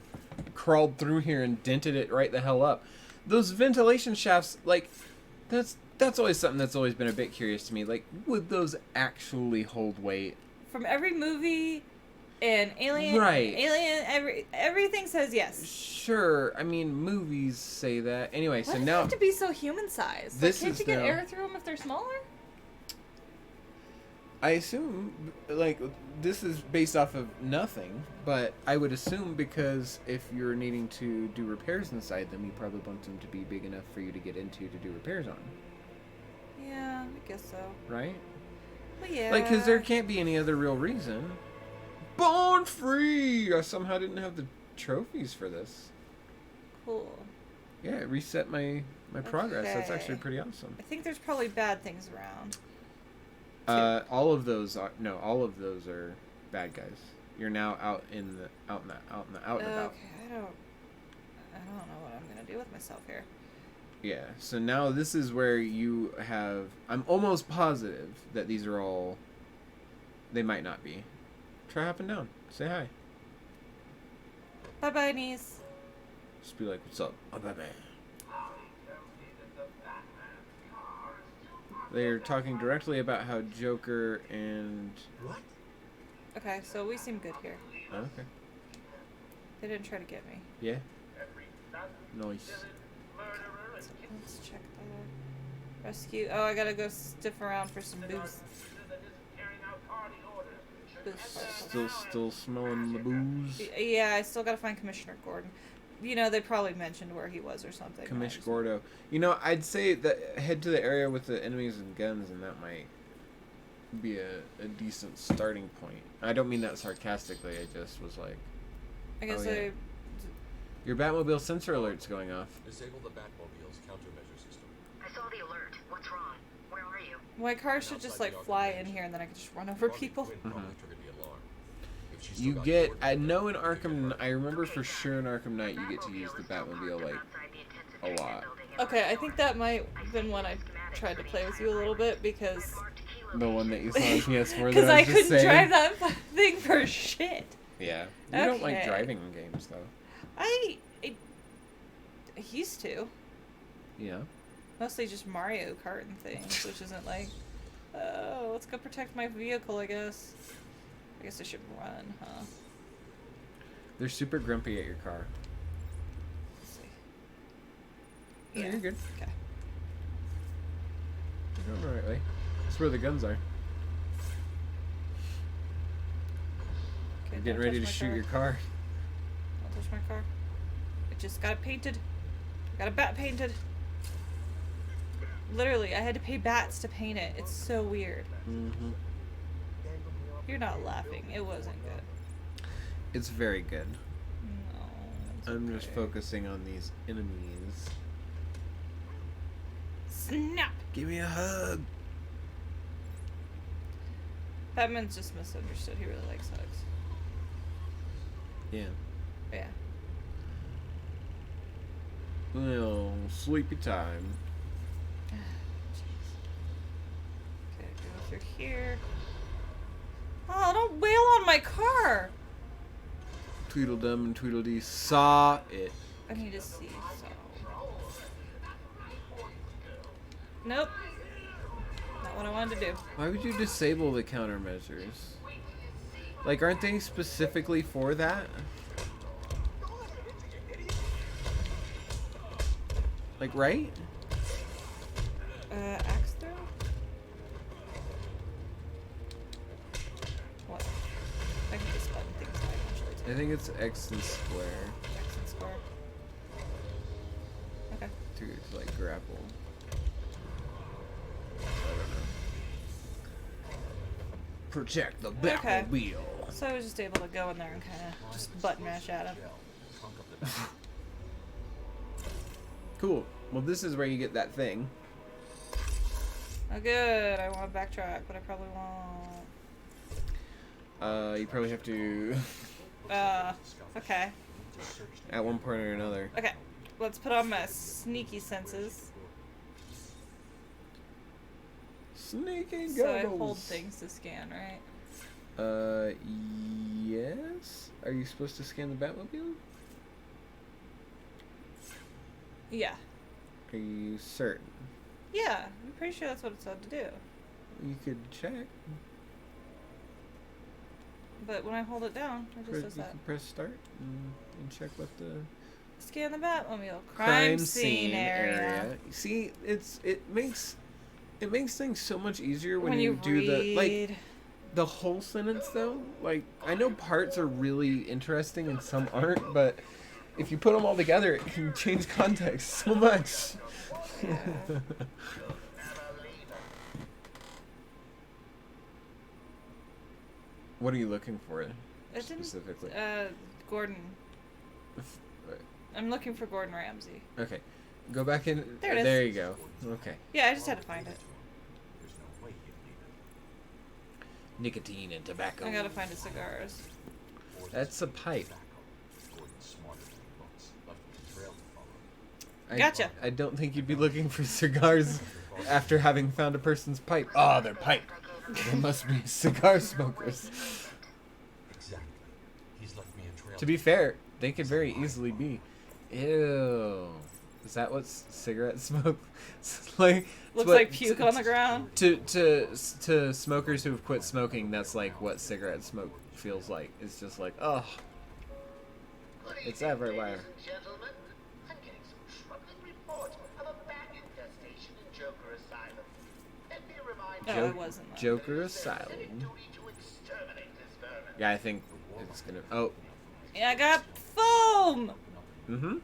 crawled through here and dented it right the hell up. Those ventilation shafts, like, that's always something that's always been a bit curious to me. Like, would those actually hold weight? From every movie and Alien, right? Everything says yes. Sure, I mean movies say that. Anyway, Why so do now they have to be so human sized? Like, can't you get air through them if they're smaller? I assume, like, this is based off of nothing, but I would assume because if you're needing to do repairs inside them, you probably want them to be big enough for you to get into to do repairs on. Yeah, I guess so. Right? Well, yeah. Like, because there can't be any other real reason. Born free! I somehow didn't have the trophies for this. Cool. Yeah, it reset my progress. That's actually pretty awesome. I think there's probably bad things around. All of those are bad guys. You're now out and about. Okay, I don't know what I'm gonna do with myself here. Yeah. So now this is where you have. I'm almost positive that these are all. They might not be. Try hopping down. Say hi. Bye bye, knees. Just be like, "What's up?" Oh, bye bye. They're talking directly about how Joker and... What? Okay, so we seem good here. Oh, okay. They didn't try to get me. Yeah. Nice. So let's check that. Rescue. Oh, I gotta go stiff around for some booze. Still smelling the booze. Yeah, I still gotta find Commissioner Gordon. You know, they probably mentioned where he was or something. Commish Gordo. You know, I'd say that head to the area with the enemies and guns, and that might be a decent starting point. I don't mean that sarcastically. I just was like... I guess Your Batmobile sensor alert's going off. Disable the Batmobile's countermeasure system. I saw the alert. What's wrong? Where are you? My car should just like fly in here and then I can just run over people. You get, I know in Arkham, I remember for sure in Arkham Knight you get to use the Batmobile like a lot. Okay, I think that might have been when I tried to play with you a little bit because... The one that you saw on PS4 because I couldn't drive that thing for shit. Yeah. You don't like driving in games though. I used to. Yeah. Mostly just Mario Kart and things, which isn't like, oh, let's go protect my vehicle, I guess. I guess I should run, huh? They're super grumpy at your car. Let's see. Yeah, you're good. Okay. You're going the right way. That's where the guns are. Okay, You're getting ready to shoot your car. Don't touch my car. I just got it painted. I got a bat painted. Literally, I had to pay bats to paint it. It's so weird. Mm-hmm. You're not laughing. It wasn't good. It's very good. No. I'm just focusing on these enemies. Snap! Give me a hug. Batman's just misunderstood. He really likes hugs. Yeah. Yeah. Well, sleepy time. Okay, go through here. Oh, don't wail on my car! Tweedledum and Tweedledee saw it. I need to see, so... Nope. Not what I wanted to do. Why would you disable the countermeasures? Like, aren't they specifically for that? Like, right? Axe throw? What? I can just button things I actually I think it's X and square. X and square. Okay. To like, grapple. I don't know. Protect the Batmobile. So I was just able to go in there and kind of just button mash at him. Cool. Well, this is where you get that thing. Oh, good. I want to backtrack, but I probably won't. You probably have to... Okay. At one point or another. Okay. Let's put on my sneaky senses. Sneaky goggles. So I hold things to scan, right? Yes? Are you supposed to scan the Batmobile? Yeah. Are you certain? Yeah, I'm pretty sure that's what it said to do. You could check. But when I hold it down, it just does You that. can press start and check what the... Scan the Batmobile. Crime scene area. See, it makes things so much easier when you do read. the whole sentence though. Like, I know parts are really interesting and some aren't, but if you put them all together, it can change context so much. Yeah. What are you looking for Specifically? specifically? Gordon. I'm looking for Gordon Ramsay. Okay. Go back in. There it is. There you go. Okay. Yeah, I just had to find it. Nicotine and tobacco. I gotta find his cigars. That's a pipe. Gotcha. I don't think you'd be looking for cigars after having found a person's pipe. Oh, they're pipe. They must be cigar smokers. To be fair, they could very easily be. Ew. Is that what cigarette smoke like? Looks like puke on the ground. To smokers who have quit smoking, that's like what cigarette smoke feels like. It's just like, oh, it's everywhere. I'm getting some troubling reports of a bat infestation in Joker Asylum. Let me remind No, it wasn't that. Joker Asylum. Yeah, I think it's gonna. Oh. Yeah, I got foam. Mm-hmm.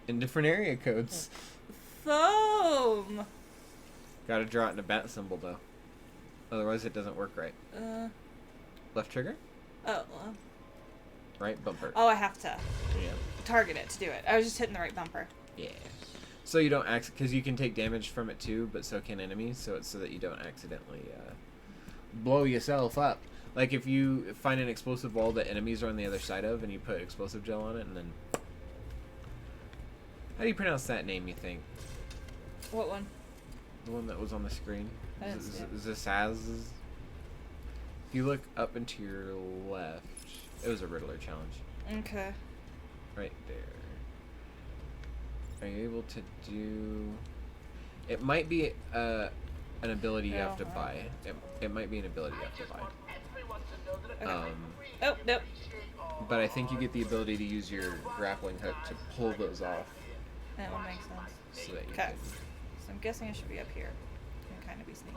In different area codes. Foam. Gotta draw it in a bat symbol though. Otherwise, it doesn't work right. Left trigger. Oh. Right bumper. Oh, I have to. Yeah. target it to do it. I was just hitting the right bumper. Yeah. So you don't because you can take damage from it too, but so can enemies. So it's so that you don't accidentally blow yourself up. Like if you find an explosive wall that enemies are on the other side of, and you put explosive gel on it, and then how do you pronounce that name? You think? What one? The one that was on the screen. Is this as? If you look up and to your left, it was a Riddler challenge. Okay. Right there. Are you able to do? It might be an ability you have to buy. It might be an ability you have to buy. Oh, nope. But I think you get the ability to use your grappling hook to pull those off. That one makes sense. So that you Okay. can... So I'm guessing I should be up here. I can kind of be sneaky.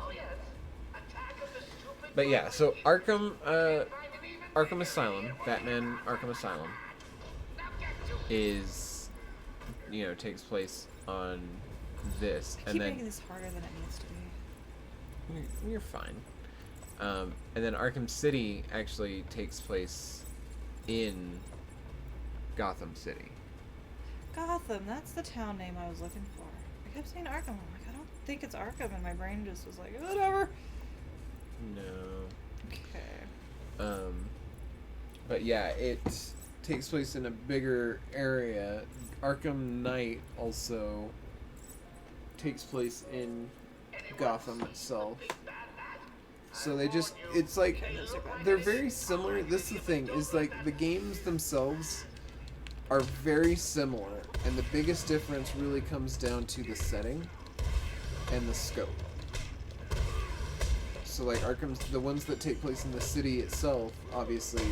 But yeah, so Arkham Asylum, Batman Arkham Asylum, is, you know, takes place on this, I keep making this harder than it needs to be. You're fine. And then Arkham City actually takes place in Gotham City. Gotham, that's the town name I was looking for. I kept saying Arkham. I'm like, I don't think it's Arkham, and my brain just was like, whatever. No. Okay. But yeah, it takes place in a bigger area. Arkham Knight also takes place in Gotham itself. So they just, it's like, they're very similar. This is the thing, is like the games themselves are very similar, and the biggest difference really comes down to the setting and the scope. So like Arkham's, the ones that take place in the city itself, obviously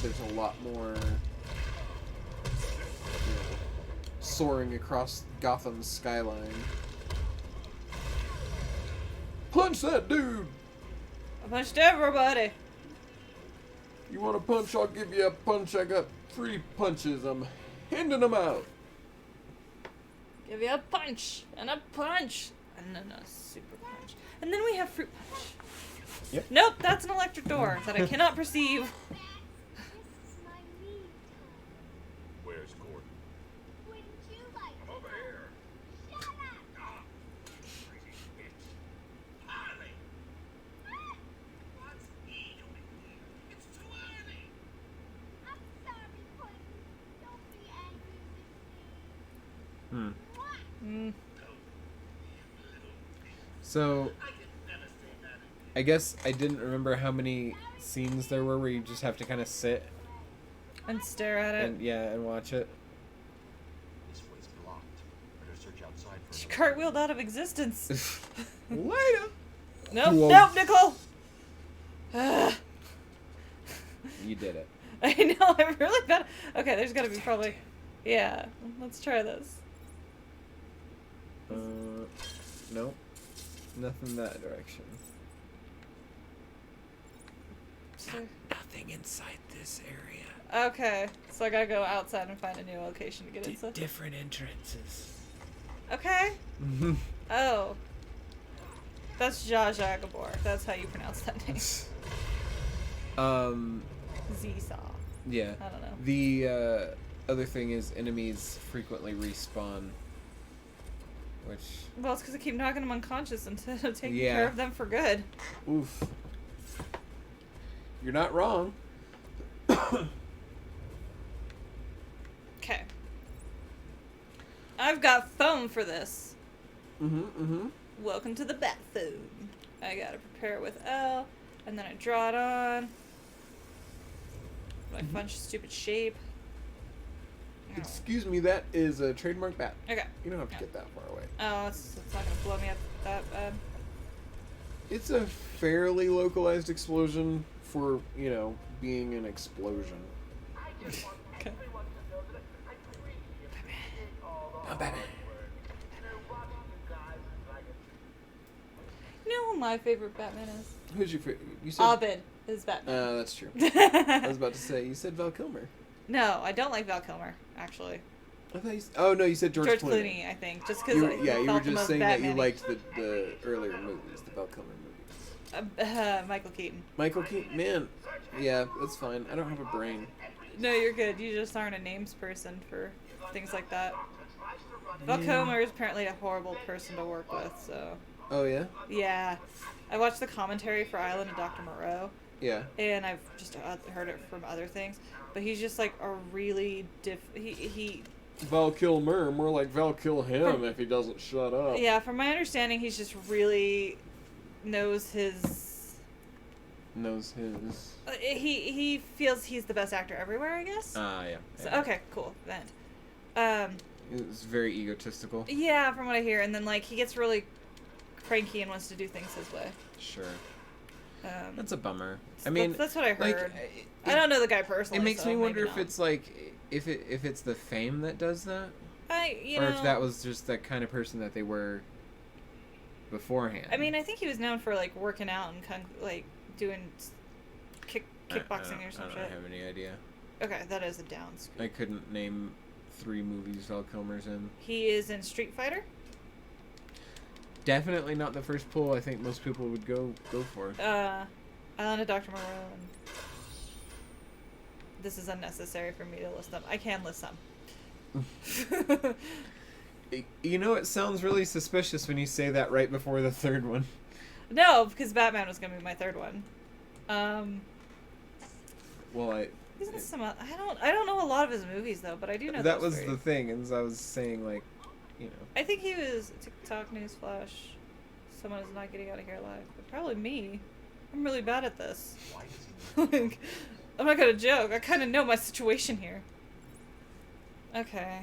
there's a lot more, you know, soaring across Gotham's skyline. Punch that dude! I punched everybody. You want a punch? I'll give you a punch. I got 3 punches. I'm handing them out. Give you a punch and a punch and then a super punch. And then we have fruit punch. Yep. Nope, that's an electric door that I cannot perceive. Where's Gordon? I'm over here. Ah, crazy bitch. Harley. What's he doing here? It's too early. So, I guess I didn't remember how many scenes there were where you just have to kind of sit And stare at it. and and watch it. This way's blocked. Better search outside for She another cartwheeled out of existence. Later. Nope, Whoa. nope, Nicole. Ugh. You did it. I know, I'm really bad. Okay, there's gotta be probably. Yeah, let's try this. Nope. Nothing that direction. Nothing inside this area. Okay, so I gotta go outside and find a new location to get inside. Different entrances. Okay. Oh. That's Zsa Zsa Gabor. That's how you pronounce that name. Seesaw. Yeah. I don't know. The other thing is enemies frequently respawn. Which... Well, it's because I keep knocking them unconscious instead of taking Yeah. care of them for good. Oof. You're not wrong. Okay. I've got foam for this. Welcome to the bat food. I gotta prepare it with L, and then I draw it on. My fun stupid shape. Excuse me, that is a trademark bat. Okay. You don't have to get that far away. Oh, it's not gonna blow me up that bad. It's a fairly localized explosion for, you know, being an explosion. Okay. Oh, Batman. You know who my favorite Batman is? Who's your favorite? You said... Abed is Batman. That's true. I was about to say, you said Val Kilmer. No, I don't like Val Kilmer, actually. I thought you oh, no, you said George Clooney. I think. Just because you were just saying that you Batman-y. liked the earlier movies, the Val Kilmer movies. Michael Keaton. Michael Keaton, man. Yeah, that's fine. I don't have a brain. No, you're good. You just aren't a names person for things like that. Val Kilmer is apparently a horrible person to work with, so... Oh, yeah? Yeah. I watched the commentary for Island of Dr. Moreau. Yeah. And I've just heard it from other things. But he's just, like, a really he Val Kilmer, more like Val kill him if he doesn't shut up. Yeah, from my understanding, he's just really knows his... He feels he's the best actor everywhere, I guess? Yeah. So, okay, cool. Then. It's very egotistical. Yeah, from what I hear. And then, like, he gets really cranky and wants to do things his way. Sure. That's a bummer. I mean... That's what I heard. Like, I don't know the guy personally, it makes me wonder if not. it's, like... If it's the fame that does that? Or if that was just the kind of person that they were beforehand. I mean, I think he was known for, like, working out and, like, doing kickboxing or some shit. I don't have any idea. Okay, that is a down scoop. I couldn't name 3 movies Val Kilmer's in. He is in Street Fighter. Definitely not the first pull I think most people would go for. Island of Dr. Moreau. And this is unnecessary for me to list them. I can list them. You know, it sounds really suspicious when you say that right before the third one. No, because Batman was gonna be my third one. Well, He's in some. I don't know a lot of his movies though, but I do know that those was 3. the thing, as I was saying, like, you know. I think he was TikTok newsflash. Someone is not getting out of here alive, but probably me. I'm really bad at this. Like, I'm not gonna joke. I kind of know my situation here. Okay,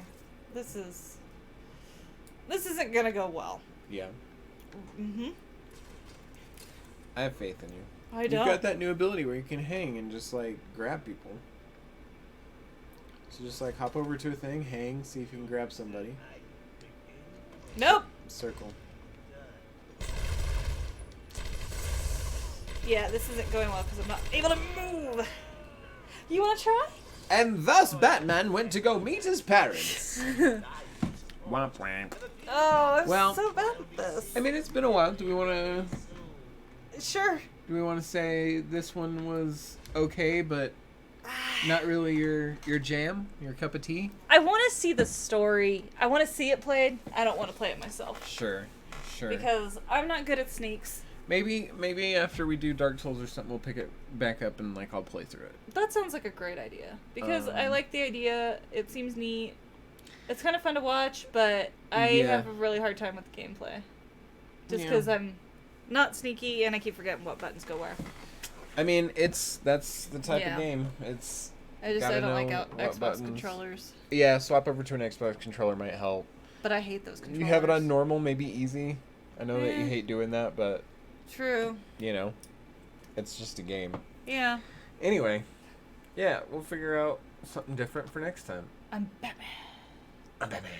this isn't gonna go well. Yeah. Mhm. I have faith in you. I don't. You've got that new ability where you can hang and just, like, grab people. So just, like, hop over to a thing, hang, see if you can grab somebody. Nope. Circle. Yeah, this isn't going well because I'm not able to move. You want to try? And thus Batman went to go meet his parents. Womp womp. Oh, I'm so bad at this. I mean, it's been a while. Do we want to... Sure. Do we want to say this one was okay, but not really your jam, your cup of tea? I want to see the story. I want to see it played. I don't want to play it myself. Sure. Because I'm not good at sneaks. Maybe after we do Dark Souls or something, we'll pick it back up and, like, I'll play through it. That sounds like a great idea. Because I like the idea. It seems neat. It's kind of fun to watch, but I have a really hard time with the gameplay. Just because I'm not sneaky and I keep forgetting what buttons go where. I mean, that's the type of game. I don't like Xbox controllers. Yeah, swap over to an Xbox controller might help. But I hate those controllers. You have it on normal, maybe easy. I know that you hate doing that, but... True. You know, it's just a game. Yeah. Anyway, yeah, we'll figure out something different for next time. I'm Batman. I'm Batman.